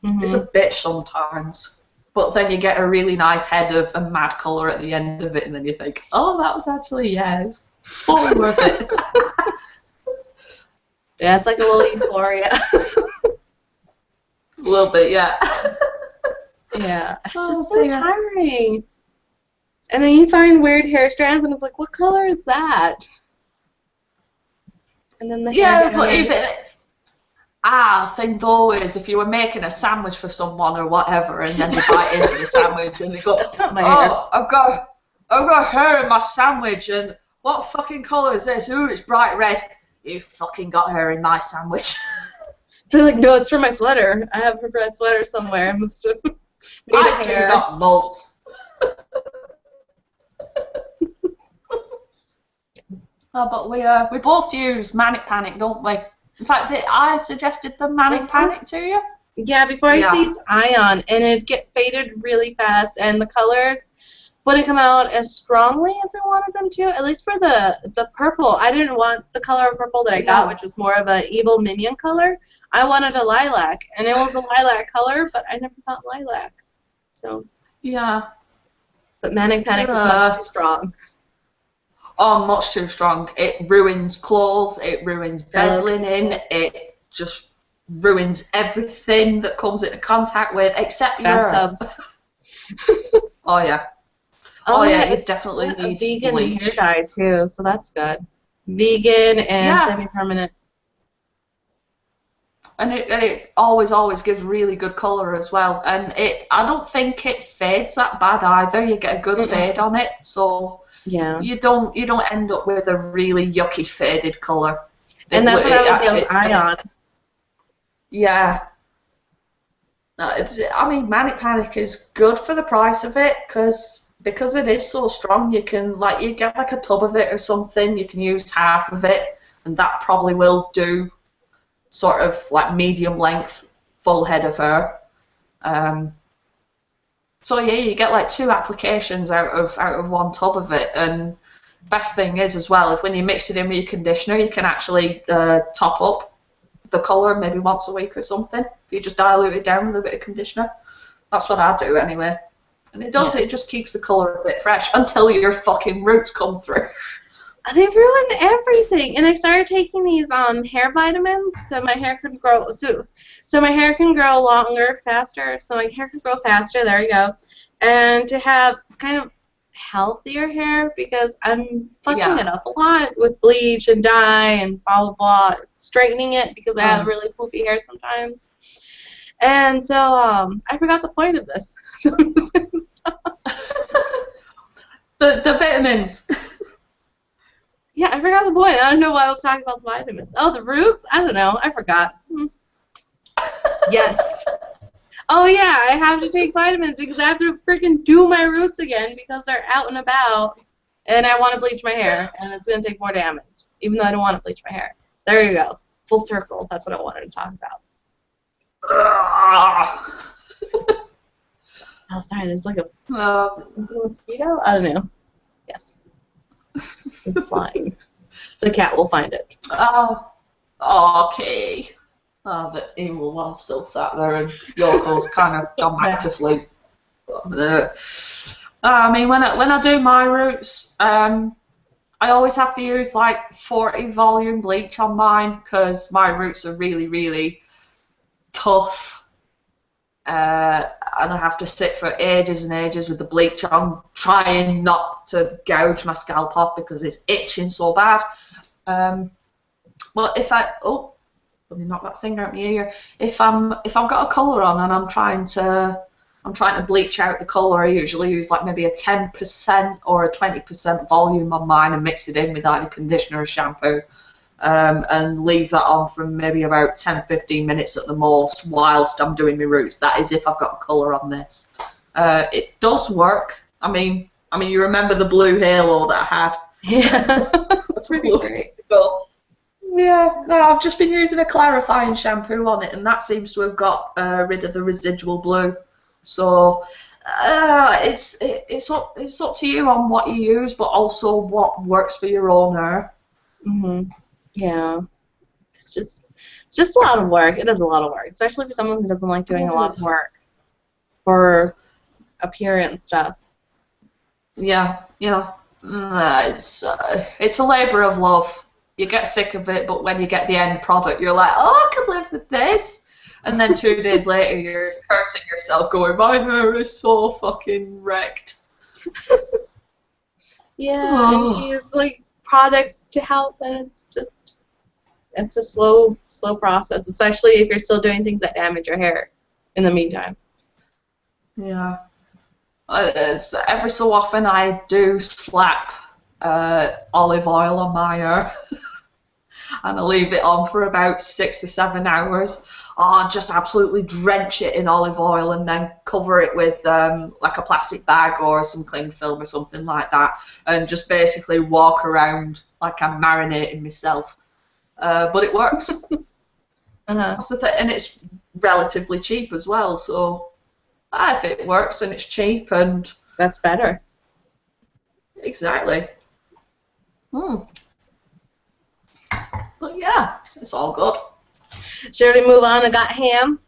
Speaker 1: it's a bitch sometimes. But then you get a really nice head of a mad colour at the end of it, and then you think, oh, that was actually, it's totally worth it.
Speaker 2: Yeah, it's like a little euphoria.
Speaker 1: A little bit, yeah.
Speaker 2: Yeah, it's just so tiring. And then you find weird hair strands, and it's like, what color is that? And then the hair
Speaker 1: but even thing though is, if you were making a sandwich for someone or whatever, and then they bite into the sandwich and they go,
Speaker 2: that's not my hair.
Speaker 1: I've got hair in my sandwich, and what fucking colour is this? Ooh, it's bright red. You fucking got hair in my sandwich.
Speaker 2: They're like, no, it's for my sweater. I have a red sweater somewhere. I must have made
Speaker 1: I do not mold. But we both use Manic Panic, don't we? In fact, I suggested the Manic Panic to you.
Speaker 2: Yeah, before I used Ion, and it faded really fast, and the color wouldn't come out as strongly as I wanted them to. At least for the purple, I didn't want the color of purple that I got, which was more of an evil minion color. I wanted a lilac, and it was a lilac color, but I never got lilac. So but Manic Panic is much too strong.
Speaker 1: Oh, much too strong. It ruins clothes, it ruins bed linen, it just ruins everything that comes into contact with, except your
Speaker 2: bathtubs.
Speaker 1: Oh yeah. Oh yeah, you definitely need
Speaker 2: vegan
Speaker 1: bleach.
Speaker 2: hair dye too, so that's good. Vegan and semi-permanent.
Speaker 1: And it always gives really good colour as well. And I don't think it fades that bad either. You get a good fade on it, so you don't end up with a really yucky faded colour.
Speaker 2: And that's what I would get with Ion.
Speaker 1: Yeah. I mean, Manic Panic is good for the price of it, because it is so strong. You can you get like a tub of it or something. You can use half of it, and that probably will do sort of like medium length full head of hair. So yeah, you get like 2 applications out of one tub of it, and best thing is as well, if when you mix it in with your conditioner, you can actually top up the colour maybe once a week or something. If you just dilute it down with a bit of conditioner. That's what I do anyway. And it does, it just keeps the colour a bit fresh until your fucking roots come through.
Speaker 2: They ruined everything, and I started taking these hair vitamins so my hair could grow. So my hair can grow longer, faster. So my hair can grow faster. There you go. And to have kind of healthier hair because I'm fucking it up a lot with bleach and dye and blah blah blah, straightening it because I have really poofy hair sometimes. And so I forgot the point of this. So I'm just gonna stop.
Speaker 1: The vitamins.
Speaker 2: Yeah, I forgot the point. I don't know why I was talking about the vitamins. Oh, the roots? I don't know. I forgot. Yes. Oh, yeah, I have to take vitamins because I have to freaking do my roots again because they're out and about. And I want to bleach my hair, and it's going to take more damage, even though I don't want to bleach my hair. There you go. Full circle. That's what I wanted to talk about. Oh, sorry. There's like a mosquito? I don't know. Yes. It's flying. The cat will find it.
Speaker 1: Oh, okay. Oh, the evil one still sat there, and Yoko's kind of gone back to sleep. I mean, when I do my roots, I always have to use like 40 volume bleach on mine because my roots are really, really tough. And I have to sit for ages and ages with the bleach on, trying not to gouge my scalp off because it's itching so bad. But if let me knock that finger out my ear. If I've got a colour on and I'm trying to bleach out the colour, I usually use like maybe a 10% or a 20% volume on mine and mix it in with either conditioner or shampoo. And leave that on for maybe about 10-15 minutes at the most whilst I'm doing my roots. That is if I've got a colour on this. It does work. I mean, you remember the blue halo that I had?
Speaker 2: Yeah, that's pretty great.
Speaker 1: But, yeah, no, I've just been using a clarifying shampoo on it, and that seems to have got rid of the residual blue. So it's up to you on what you use, but also what works for your own hair.
Speaker 2: Mhm. Yeah, it's just a lot of work. It is a lot of work, especially for someone who doesn't like doing a lot of work for appearance stuff.
Speaker 1: Yeah. It's a labour of love. You get sick of it, but when you get the end product, you're like, oh, I can live with this. And then 2 days later, you're cursing yourself, going, my hair is so fucking wrecked.
Speaker 2: Yeah, and you use like products to help, and it's a slow process, especially if you're still doing things that damage your hair in the meantime.
Speaker 1: Yeah. Every so often I do slap olive oil on my hair and I leave it on for about 6 or 7 hours. Just absolutely drench it in olive oil and then cover it with like a plastic bag or some cling film or something like that, and just basically walk around like I'm marinating myself. But it works. That's the thing, and it's relatively cheap as well. So if it works and it's cheap, and
Speaker 2: that's better.
Speaker 1: Exactly. But yeah, it's all good.
Speaker 2: Should we move on? I got ham.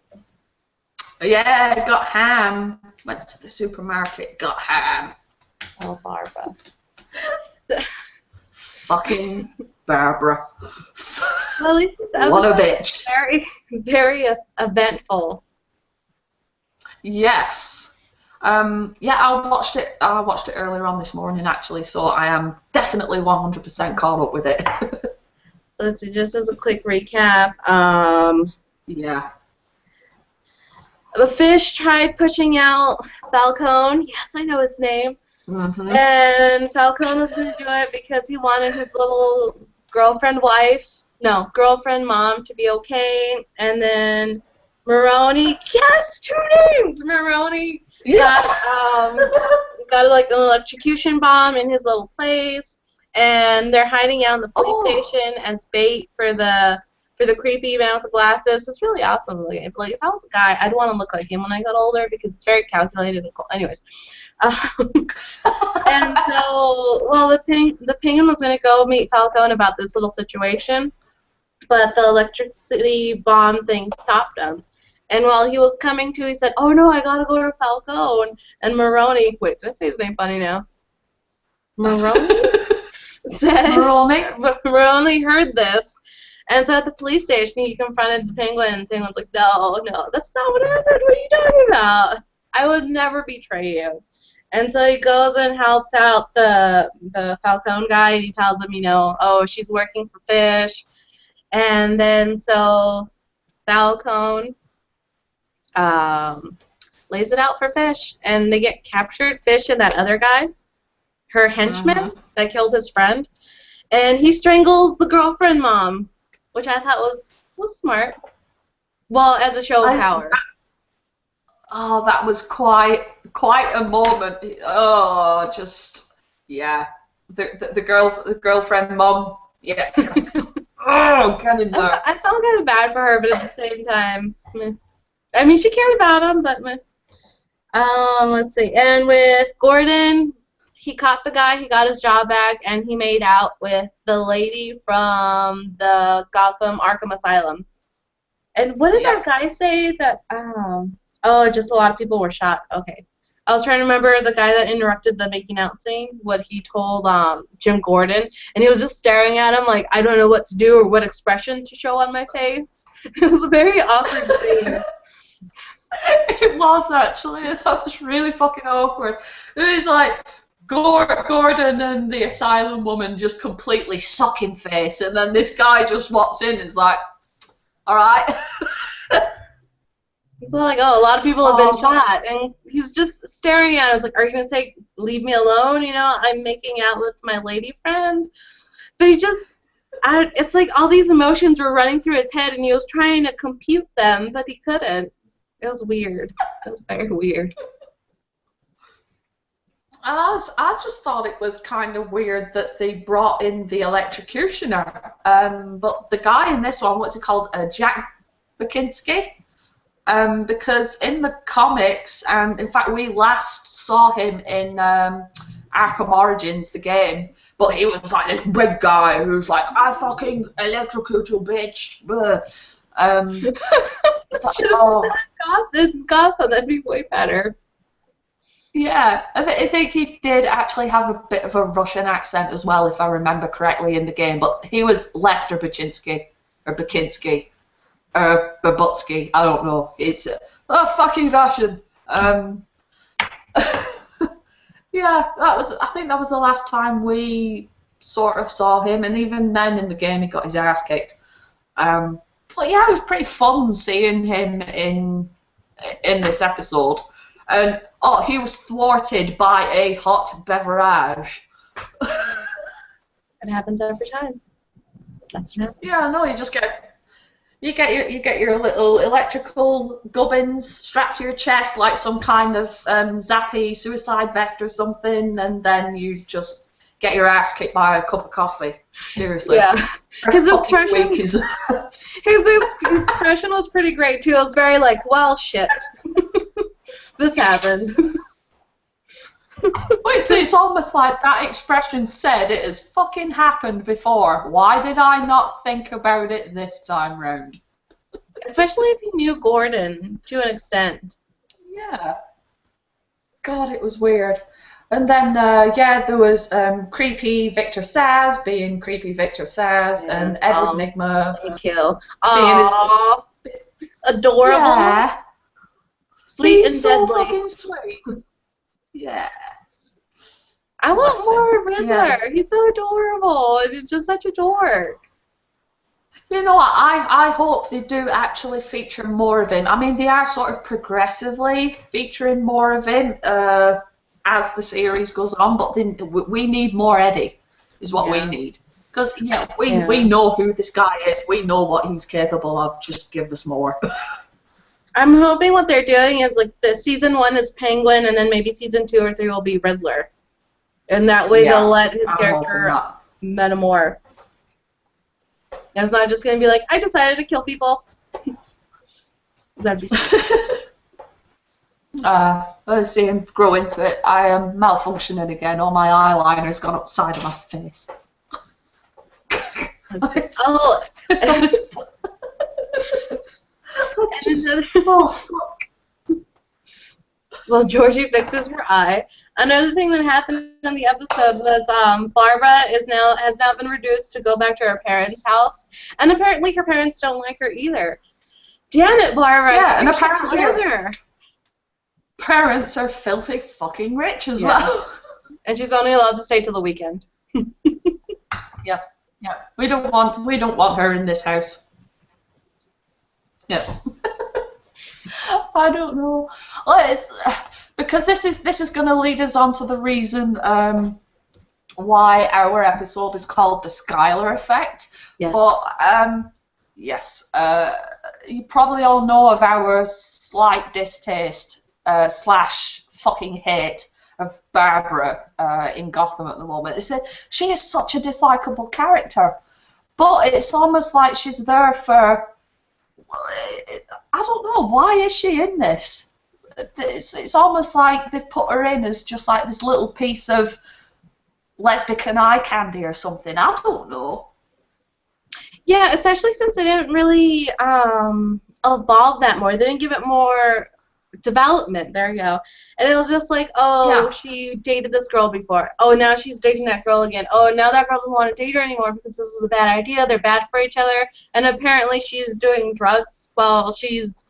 Speaker 1: Yeah, I got ham. Went to the supermarket, got ham.
Speaker 2: Oh, Barbara.
Speaker 1: Fucking Barbara.
Speaker 2: Well, at least this
Speaker 1: what a
Speaker 2: episode
Speaker 1: bitch.
Speaker 2: Very, very eventful.
Speaker 1: Yes. Yeah, I watched it earlier on this morning, actually, so I am definitely 100% caught up with it.
Speaker 2: Let's see, just as a quick recap.
Speaker 1: Yeah.
Speaker 2: The fish tried pushing out Falcone. Yes, I know his name.
Speaker 1: Mm-hmm.
Speaker 2: And Falcone was going to do it because he wanted his little girlfriend mom to be okay. And then Maroni, yes, 2 names! Maroni got like an electrocution bomb in his little place. And they're hiding out in the police station as bait for the for the creepy man with the glasses. It's really awesome. Like if I was a guy, I'd want to look like him when I got older because it's very calculated and cool. Anyways. And so, well, the penguin was going to go meet Falcone about this little situation, but the electricity bomb thing stopped him. And while he was coming to, he said, "Oh no, I gotta go to Falcone." And Maroney, wait, did I say his name funny now? Maroney said, Maroney heard this. And so at the police station, he confronted the penguin, and the penguin's like, no, that's not what happened. What are you talking about? I would never betray you. And so he goes and helps out the Falcone guy, and he tells him, oh, she's working for fish. And then so Falcone lays it out for fish, and they get captured, Fish and that other guy, her henchman that killed his friend. And he strangles the girlfriend mom, which I thought was smart. Well, as a show of power.
Speaker 1: Oh, that was quite a moment. Oh, just yeah. The girlfriend mom. Yeah. Oh, get in there.
Speaker 2: I felt kind of bad for her, but at the same time, meh. I mean, she cared about him, but meh. Let's see. And with Gordon, he caught the guy, he got his job back, and he made out with the lady from the Gotham Arkham Asylum. And what did that guy say that, oh, just a lot of people were shot. Okay. I was trying to remember the guy that interrupted the making out scene, what he told Jim Gordon, and he was just staring at him like, I don't know what to do or what expression to show on my face. It was a very awkward scene.
Speaker 1: It was, actually. That was really fucking awkward. It was like Gordon and the asylum woman just completely sucking face, and then this guy just walks in and is like, alright.
Speaker 2: It's like, oh, a lot of people have been shot, and he's just staring at him. It's like, are you going to say, leave me alone? I'm making out with my lady friend. But he just, it's like all these emotions were running through his head, and he was trying to compute them, but he couldn't. It was weird. It was very weird.
Speaker 1: I just thought it was kind of weird that they brought in the electrocutioner. But the guy in this one, what's he called? Jack Bakinski? Because in the comics, and in fact we last saw him in Arkham Origins, the game, but he was like this big guy who's like, I fucking electrocute you, bitch.
Speaker 2: Gotham, that'd be way better.
Speaker 1: Yeah, I think he did actually have a bit of a Russian accent as well, if I remember correctly in the game, but he was Lester Baczynski, or Bakinski. Babutsky, I don't know. It's fucking Russian. Yeah, I think that was the last time we sort of saw him, and even then in the game he got his ass kicked. But yeah, it was pretty fun seeing him in this episode. And he was thwarted by a hot beverage.
Speaker 2: It happens every time. That's what happens.
Speaker 1: Yeah, no, you get your little electrical gubbins strapped to your chest like some kind of zappy suicide vest or something, and then you just get your ass kicked by a cup of coffee. Seriously.
Speaker 2: Yeah. His expression was pretty great too. It was very like, well, shit. This happened.
Speaker 1: Wait, so it's almost like that expression said it has fucking happened before. Why did I not think about it this time round?
Speaker 2: Especially if you knew Gordon to an extent.
Speaker 1: Yeah. God, it was weird. And then, there was creepy Victor Saz being creepy Victor Saz, and Edward Nigma
Speaker 2: kill. Aww. Adorable.
Speaker 1: Yeah.
Speaker 2: Sweet
Speaker 1: He's
Speaker 2: and
Speaker 1: so
Speaker 2: deadly.
Speaker 1: Fucking sweet. Yeah.
Speaker 2: I want more Riddler. Yeah. He's so adorable. He's just such a dork.
Speaker 1: You know what? I hope they do actually feature more of him. I mean, they are sort of progressively featuring more of him as the series goes on, but then we need more Eddie, is what we need. Because we know who this guy is. We know what he's capable of. Just give us more.
Speaker 2: I'm hoping what they're doing is like the season 1 is Penguin, and then maybe season 2 or 3 will be Riddler, and that way they'll let his character metamorph. And it's not just going to be like, I decided to kill people. That'd be
Speaker 1: let's see him grow into it. I am malfunctioning again. All my eyeliner's gone up the side of my face.
Speaker 2: Oh.
Speaker 1: It's on this... oh, fuck.
Speaker 2: Well, Georgie fixes her eye. Another thing that happened in the episode was Barbara has now been reduced to go back to her parents' house, and apparently her parents don't like her either. Damn it, Barbara!
Speaker 1: Yeah, and apparently
Speaker 2: her
Speaker 1: parents are filthy fucking rich as well.
Speaker 2: And she's only allowed to stay till the weekend.
Speaker 1: Yeah. We don't want her in this house. Yeah. I don't know. Well, it's, because this is going to lead us on to the reason why our episode is called the Skyler Effect.
Speaker 2: Yes.
Speaker 1: But yes, you probably all know of our slight distaste / fucking hate of Barbara in Gotham at the moment. She is such a dislikable character, but it's almost like she's there for... I don't know, why is she in this? It's almost like they've put her in as just like this little piece of lesbian eye candy or something. I don't know.
Speaker 2: Yeah, especially since they didn't really evolve that more. They didn't give it more development. There you go. And it was just like, oh, she dated this girl before. Oh, now she's dating that girl again. Oh, now that girl doesn't want to date her anymore because this was a bad idea. They're bad for each other. And apparently she's doing drugs while she's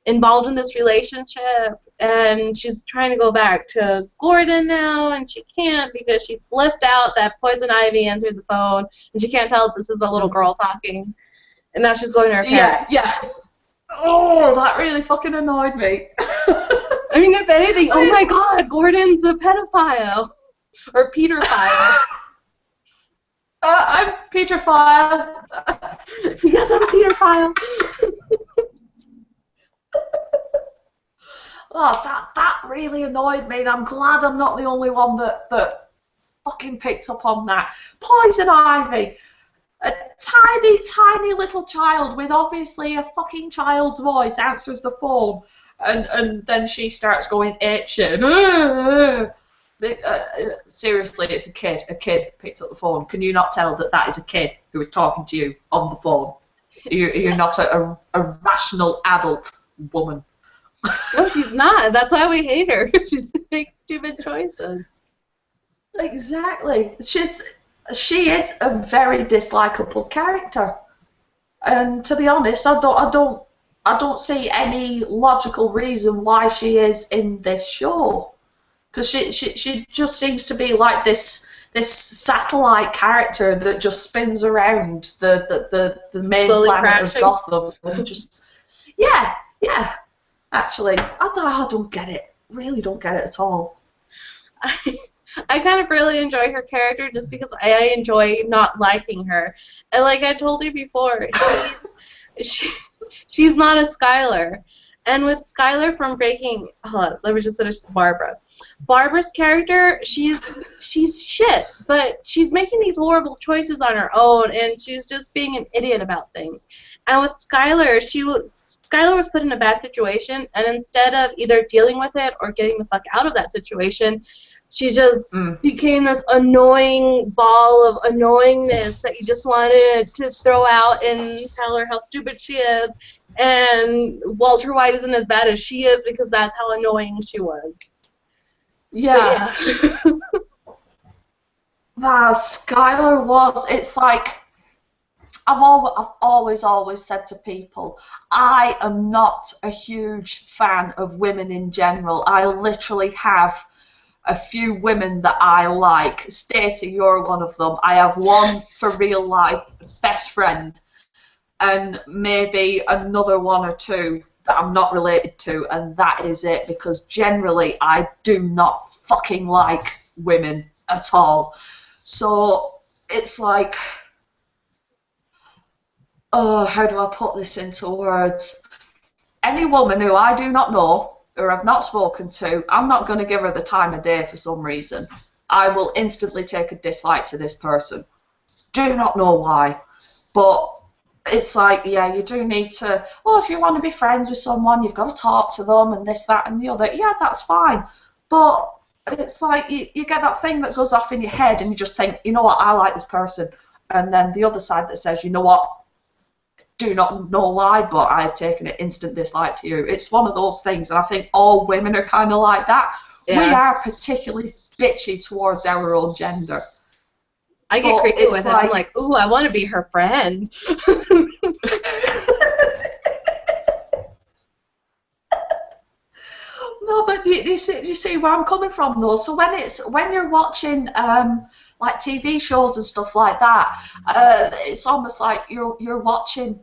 Speaker 2: involved in this relationship. And she's trying to go back to Gordon now, and she can't because she flipped out that Poison Ivy answered the phone, and she can't tell if this is a little girl talking. And now she's going to her parents.
Speaker 1: Yeah. Oh, that really fucking annoyed me.
Speaker 2: I mean, if anything, oh my god, Gordon's a pedophile. Or Peterphile.
Speaker 1: I'm Peterphile.
Speaker 2: Yes, I'm Peterphile.
Speaker 1: Oh, that really annoyed me, and I'm glad I'm not the only one that fucking picked up on that. Poison Ivy. A tiny, tiny little child with obviously a fucking child's voice answers the phone, and then she starts going apeshit. Seriously, it's a kid. A kid picks up the phone. Can you not tell that is a kid who is talking to you on the phone? You're not a rational adult woman.
Speaker 2: No, she's not. That's why we hate her. She makes stupid choices.
Speaker 1: Exactly. She is a very dislikable character, and to be honest, I don't see any logical reason why she is in this show, because she just seems to be like this satellite character that just spins around the main
Speaker 2: slowly
Speaker 1: planet
Speaker 2: crashing.
Speaker 1: of Gotham, and just yeah. Actually, I don't get it. Really, don't get it at all.
Speaker 2: I kind of really enjoy her character just because I enjoy not liking her. And like I told you before, she's not a Skyler. And with Skyler from Breaking... Hold on, let me just finish Barbara. Barbara's character, she's shit, but she's making these horrible choices on her own, and she's just being an idiot about things. And with Skyler, Skyler was put in a bad situation, and instead of either dealing with it or getting the fuck out of that situation, she just became this annoying ball of annoyingness that you just wanted to throw out and tell her how stupid she is. And Walter White isn't as bad as she is because that's how annoying she was.
Speaker 1: Yeah. Skyler was. It's like I've always said to people, I am not a huge fan of women in general. I literally have a few women that I like. Stacy, you're one of them. I have one for real life best friend, and maybe another one or two that I'm not related to, and that is it, because generally I do not fucking like women at all. So it's like, oh, how do I put this into words? Any woman who I do not know or have not spoken to, I'm not going to give her the time of day for some reason. I will instantly take a dislike to this person. Do not know why, but it's like, yeah, you do need to, well, if you want to be friends with someone, you've got to talk to them and this, that, and the other. Yeah, that's fine. But it's like you get that thing that goes off in your head and you just think, you know what, I like this person. And then the other side that says, you know what, do not know why, but I've taken an instant dislike to you. It's one of those things, and I think all women are kind of like that. Yeah. We are particularly bitchy towards our own gender.
Speaker 2: I get creepy with it. I'm like, ooh, I want to be her friend.
Speaker 1: No, but you see where I'm coming from, though. So when you're watching like TV shows and stuff like that, it's almost like you're watching.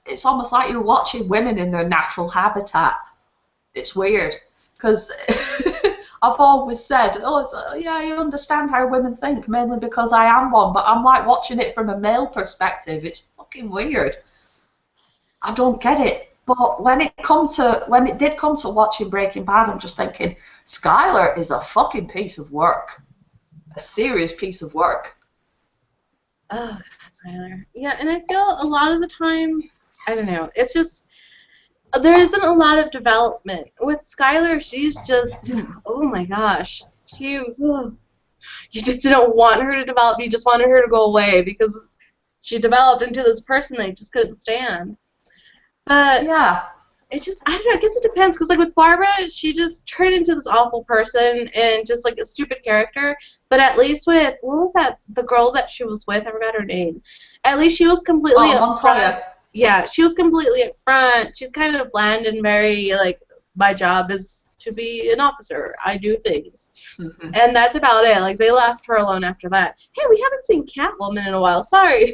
Speaker 1: It's almost like you're watching women in their natural habitat. It's weird because I've always said, yeah, I understand how women think, mainly because I am one, but I'm like watching it from a male perspective. It's fucking weird. I don't get it. But when it did come to watching Breaking Bad, I'm just thinking, Skyler is a fucking piece of work. A serious piece of work.
Speaker 2: Oh, God, Skyler. Yeah, and I feel a lot of the times, I don't know, it's just, there isn't a lot of development. With Skyler, she's just, oh my gosh, you just didn't want her to develop, you just wanted her to go away because she developed into this person that you just couldn't stand. But
Speaker 1: yeah,
Speaker 2: it just, I don't know, I guess it depends, because like with Barbara, she just turned into this awful person and just like a stupid character, but at least with, what was that, the girl that she was with, I forgot her name, at least she was completely
Speaker 1: Montoya.
Speaker 2: Yeah, she was completely up front. She's kind of bland and very, like, my job is to be an officer. I do things. Mm-hmm. And that's about it. Like, they left her alone after that. Hey, we haven't seen Catwoman in a while. Sorry.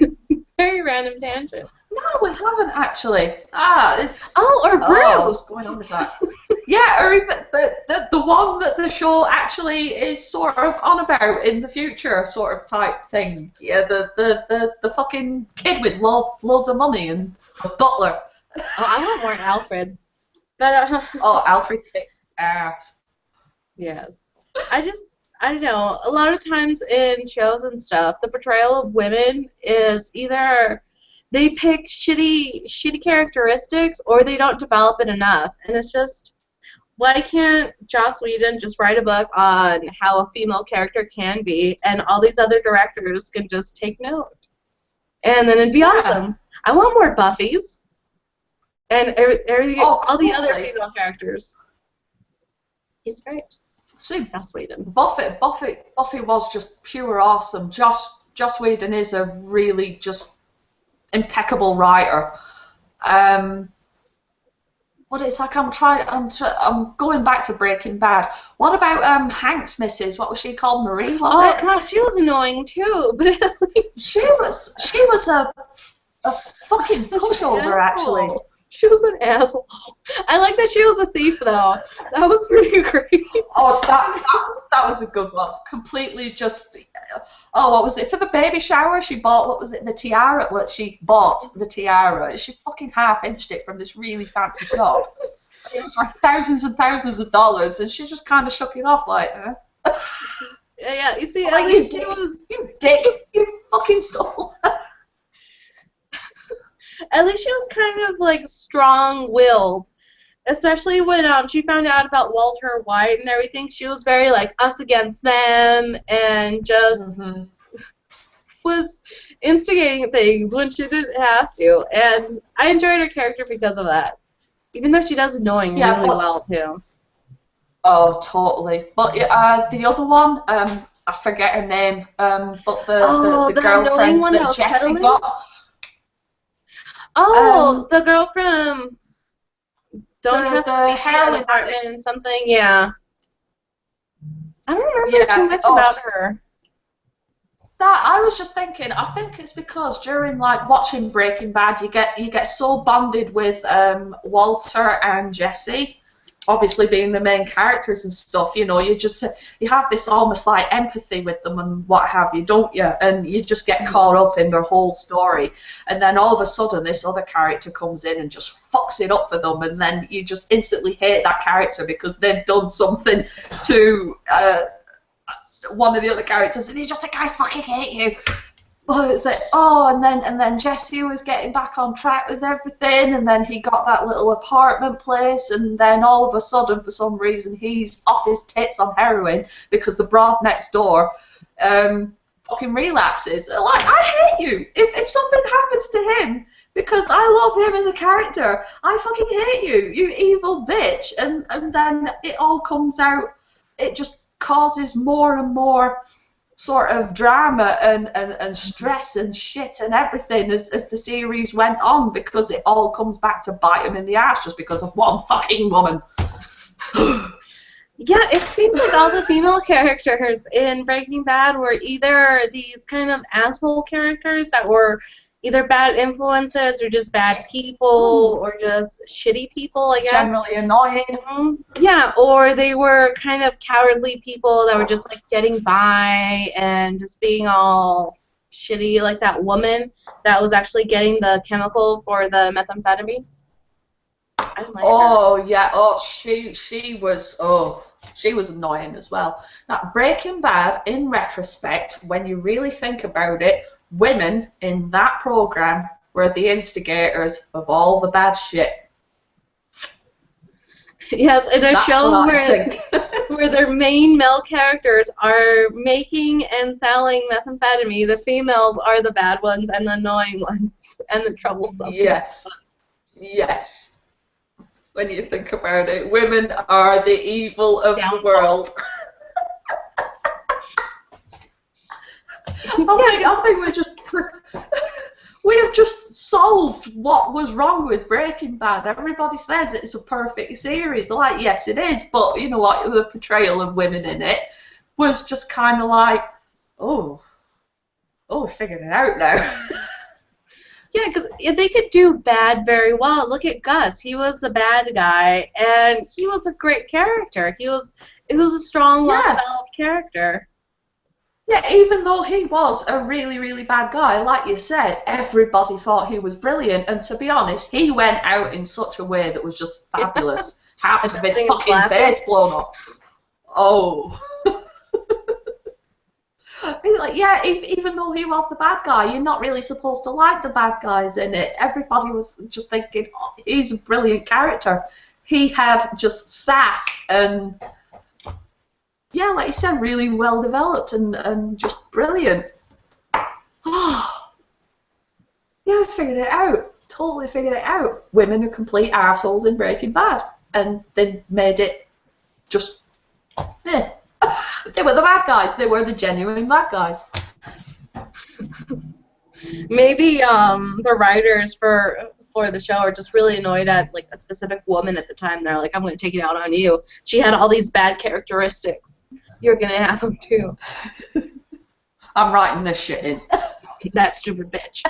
Speaker 2: Very random tangent.
Speaker 1: No, we haven't, actually.
Speaker 2: Or Bruce.
Speaker 1: What's going on with that? Yeah, or even the one that the show actually is sort of on about in the future, sort of type thing. Yeah, the fucking kid with loads of money and a butler.
Speaker 2: Oh, I want more Alfred. But
Speaker 1: Alfred kicked ass.
Speaker 2: Yes. I don't know. A lot of times in shows and stuff, the portrayal of women is either they pick shitty characteristics or they don't develop it enough, and it's just, why can't Joss Whedon just write a book on how a female character can be, and all these other directors can just take note? And then it'd be awesome. I want more Buffys. And all the other female characters. He's great.
Speaker 1: See,
Speaker 2: Joss Whedon.
Speaker 1: Buffy was just pure awesome. Joss Whedon is a really just impeccable writer. But it's like I'm going back to Breaking Bad. What about Hank's missus? What was she called? Marie, was it?
Speaker 2: Oh God, she was annoying too. But at least
Speaker 1: she was a fucking pushover, actually.
Speaker 2: She was an asshole. I like that she was a thief, though. That was pretty great.
Speaker 1: Oh, that was a good one. Completely just... Oh, what was it? For the baby shower, she bought, what was it, the tiara? Well, she bought the tiara. She fucking half-inched it from this really fancy shop. It was worth thousands and thousands of dollars, and she just kind of shook it off like,
Speaker 2: Yeah, you see, at least she was...
Speaker 1: You dick! You fucking stole that.
Speaker 2: At least she was kind of, like, strong-willed. Especially when she found out about Walter White and everything. She was very, like, us against them and just was instigating things when she didn't have to. And I enjoyed her character because of that. Even though she does annoying really well, too.
Speaker 1: Oh, totally. But the other one, I forget her name, but the girlfriend that Jesse got...
Speaker 2: Oh, the girl from Don't Trust the Heroin Department, something, yeah. I don't remember too much about her.
Speaker 1: That I was just thinking. I think it's because during like watching Breaking Bad, you get so bonded with Walter and Jesse. Obviously, being the main characters and stuff, you know, you have this almost like empathy with them and what have you, don't you? And you just get caught up in their whole story, and then all of a sudden, this other character comes in and just fucks it up for them, and then you just instantly hate that character because they've done something to one of the other characters, and you're just like, I fucking hate you. oh, it's like, oh, and then Jesse was getting back on track with everything, and then he got that little apartment place, and then all of a sudden, for some reason, he's off his tits on heroin because the broad next door fucking relapses. Like, I hate you. If something happens to him, because I love him as a character, I fucking hate you, you evil bitch. And then it all comes out, it just causes more and more sort of drama and stress and shit and everything as the series went on, because it all comes back to bite him in the ass just because of one fucking woman.
Speaker 2: Yeah, it seems like all the female characters in Breaking Bad were either these kind of asshole characters that were either bad influences or just bad people or just shitty people, I guess.
Speaker 1: Generally annoying.
Speaker 2: Yeah, or they were kind of cowardly people that were just like getting by and just being all shitty, like that woman that was actually getting the chemical for the methamphetamine. I like her.
Speaker 1: Yeah, she was annoying as well. Now, Breaking Bad, in retrospect, when you really think about it, women in that program were the instigators of all the bad shit.
Speaker 2: Yes, in a show where their main male characters are making and selling methamphetamine, the females are the bad ones and the annoying ones and the troublesome.
Speaker 1: Yes. When you think about it, women are the evil of the world. I think we have just solved what was wrong with Breaking Bad. Everybody says it's a perfect series. They're like, yes, it is, but you know what? The portrayal of women in it was just kind of like, we figured it out now.
Speaker 2: Yeah, because they could do bad very well. Look at Gus. He was the bad guy, and he was a great character. It was a strong, well-developed character.
Speaker 1: Yeah, even though he was a really, really bad guy, like you said, everybody thought he was brilliant. And to be honest, he went out in such a way that was just fabulous. Half of his fucking face blown off. Oh. Like, yeah, even though he was the bad guy, you're not really supposed to like the bad guys in it. Everybody was just thinking, he's a brilliant character. He had just sass and, yeah, like you said, really well developed and just brilliant. Oh, yeah, I figured it out. Totally figured it out. Women are complete assholes in Breaking Bad, and they made it just, They were the bad guys. They were the genuine bad guys.
Speaker 2: Maybe the writers for the show are just really annoyed at like a specific woman at the time. They're like, I'm going to take it out on you. She had all these bad characteristics. You're going to have them too.
Speaker 1: I'm writing this shit in.
Speaker 2: That stupid bitch.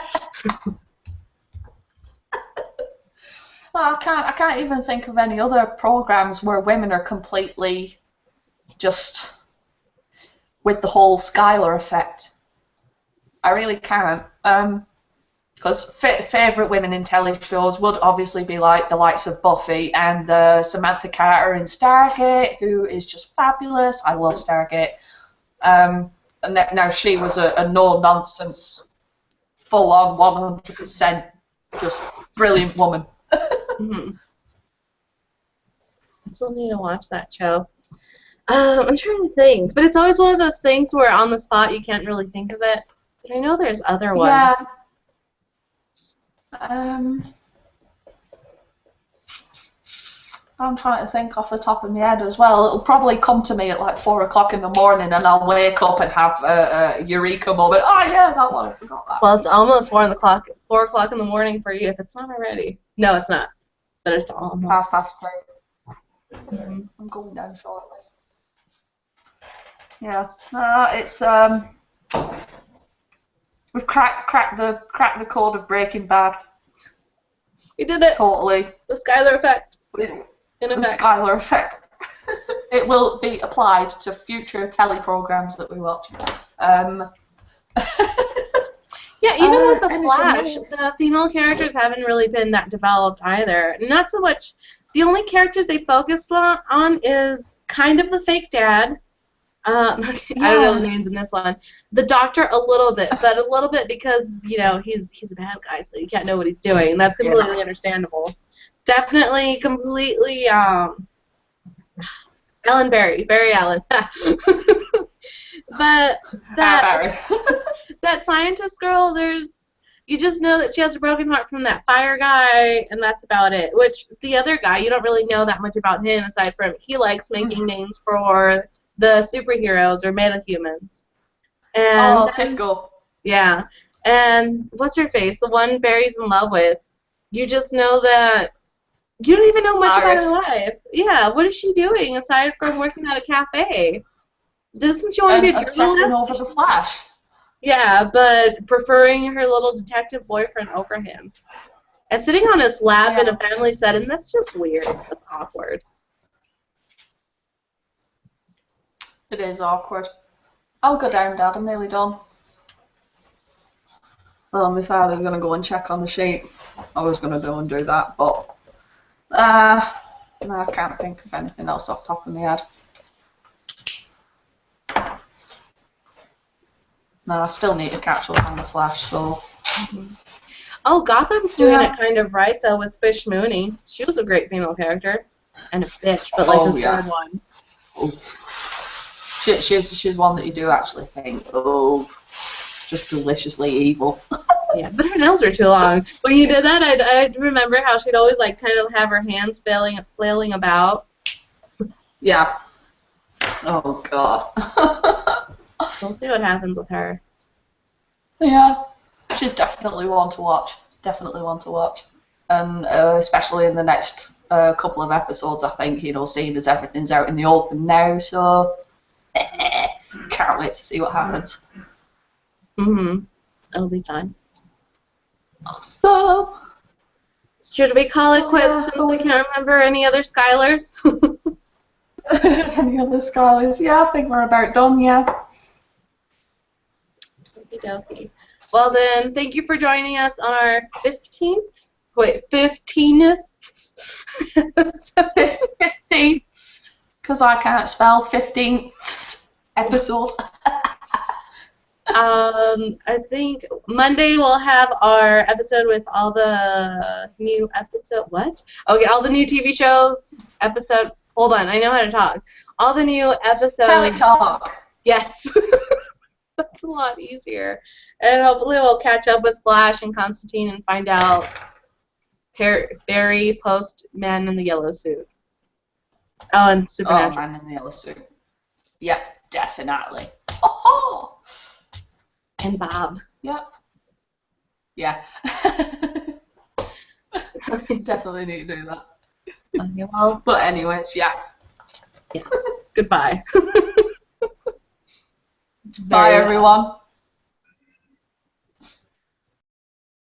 Speaker 1: Well, I can't even think of any other programs where women are completely just with the whole Skyler Effect. I really can't. Because favourite women in telly shows would obviously be like the likes of Buffy and Samantha Carter in Stargate, who is just fabulous. I love Stargate. And now she was a no-nonsense, full-on, 100% just brilliant woman.
Speaker 2: I still need to watch that show. I'm trying to think, but it's always one of those things where on the spot you can't really think of it. But I know there's other ones.
Speaker 1: Yeah. I'm trying to think off the top of my head as well. It'll probably come to me at like 4 o'clock in the morning, and I'll wake up and have a eureka moment. Oh yeah, that one, I forgot that.
Speaker 2: Well, it's almost 4 o'clock in the morning for you if it's not already. No, it's not. But it's almost.
Speaker 1: 3:30. I'm going down shortly. Yeah, it's we've cracked the code of Breaking Bad.
Speaker 2: We did it.
Speaker 1: Totally.
Speaker 2: The Skyler Effect.
Speaker 1: The Skyler Effect. It will be applied to future telly programs that we watch.
Speaker 2: Yeah, even with The Flash, the female characters haven't really been that developed either. Not so much. The only characters they focused on is kind of the fake dad, I don't know the names in this one. The Doctor a little bit, but a little bit because he's a bad guy, so you can't know what he's doing, and that's completely understandable. Definitely, completely. Ellen Barry Allen. But that scientist girl, you just know that she has a broken heart from that fire guy, and that's about it. Which the other guy, you don't really know that much about him aside from he likes making names for the superheroes or metahumans. And
Speaker 1: Cisco.
Speaker 2: Yeah. And what's her face? The one Barry's in love with. You just know that you don't even know much about her life. Yeah, what is she doing aside from working at a cafe? Doesn't she want to be a
Speaker 1: obsessing over the Flash?
Speaker 2: Yeah, but preferring her little detective boyfriend over him. And sitting on his lap in a family setting, that's just weird. That's awkward.
Speaker 1: It is awkward. I'll go down, Dad. I'm nearly done. Well, my father's going to go and check on the sheep. I was going to go and do that, but no, I can't think of anything else off the top of my head. No, I still need to catch up on the Flash, so...
Speaker 2: Oh, Gotham's doing it kind of right, though, with Fish Mooney. She was a great female character. And a bitch, but like the third one.
Speaker 1: Oh. She's one that you do actually think, just deliciously evil.
Speaker 2: Yeah, but her nails are too long. When you did that, I'd remember how she'd always like kind of have her hands flailing about.
Speaker 1: Yeah. Oh, God.
Speaker 2: We'll see what happens with her.
Speaker 1: Yeah, she's definitely one to watch. Definitely one to watch. And especially in the next couple of episodes, I think, seeing as everything's out in the open now, so can't wait to see what happens.
Speaker 2: It'll be fun.
Speaker 1: Awesome.
Speaker 2: Should we call it quits since we can't remember any other Skylers?
Speaker 1: Any other Skylers? Yeah, I think we're about done, yeah.
Speaker 2: Okey-dokey. Well then, thank you for joining us on our 15th? Wait, 15th?
Speaker 1: 15th, because I can't spell 15th episode.
Speaker 2: I think Monday we'll have our episode with all the new all the new TV shows, hold on, I know how to talk. All the new episodes.
Speaker 1: Telly talk.
Speaker 2: Yes. That's a lot easier. And hopefully we'll catch up with Flash and Constantine and find out Barry post Man in the Yellow Suit. Oh, and Supernatural.
Speaker 1: Oh, Man in the Yellow Suit. Yeah, definitely. Oh!
Speaker 2: And Bob.
Speaker 1: Yep. Yeah. Definitely need to do that.
Speaker 2: Okay, well.
Speaker 1: But anyways, yeah.
Speaker 2: Goodbye.
Speaker 1: Bye, everyone.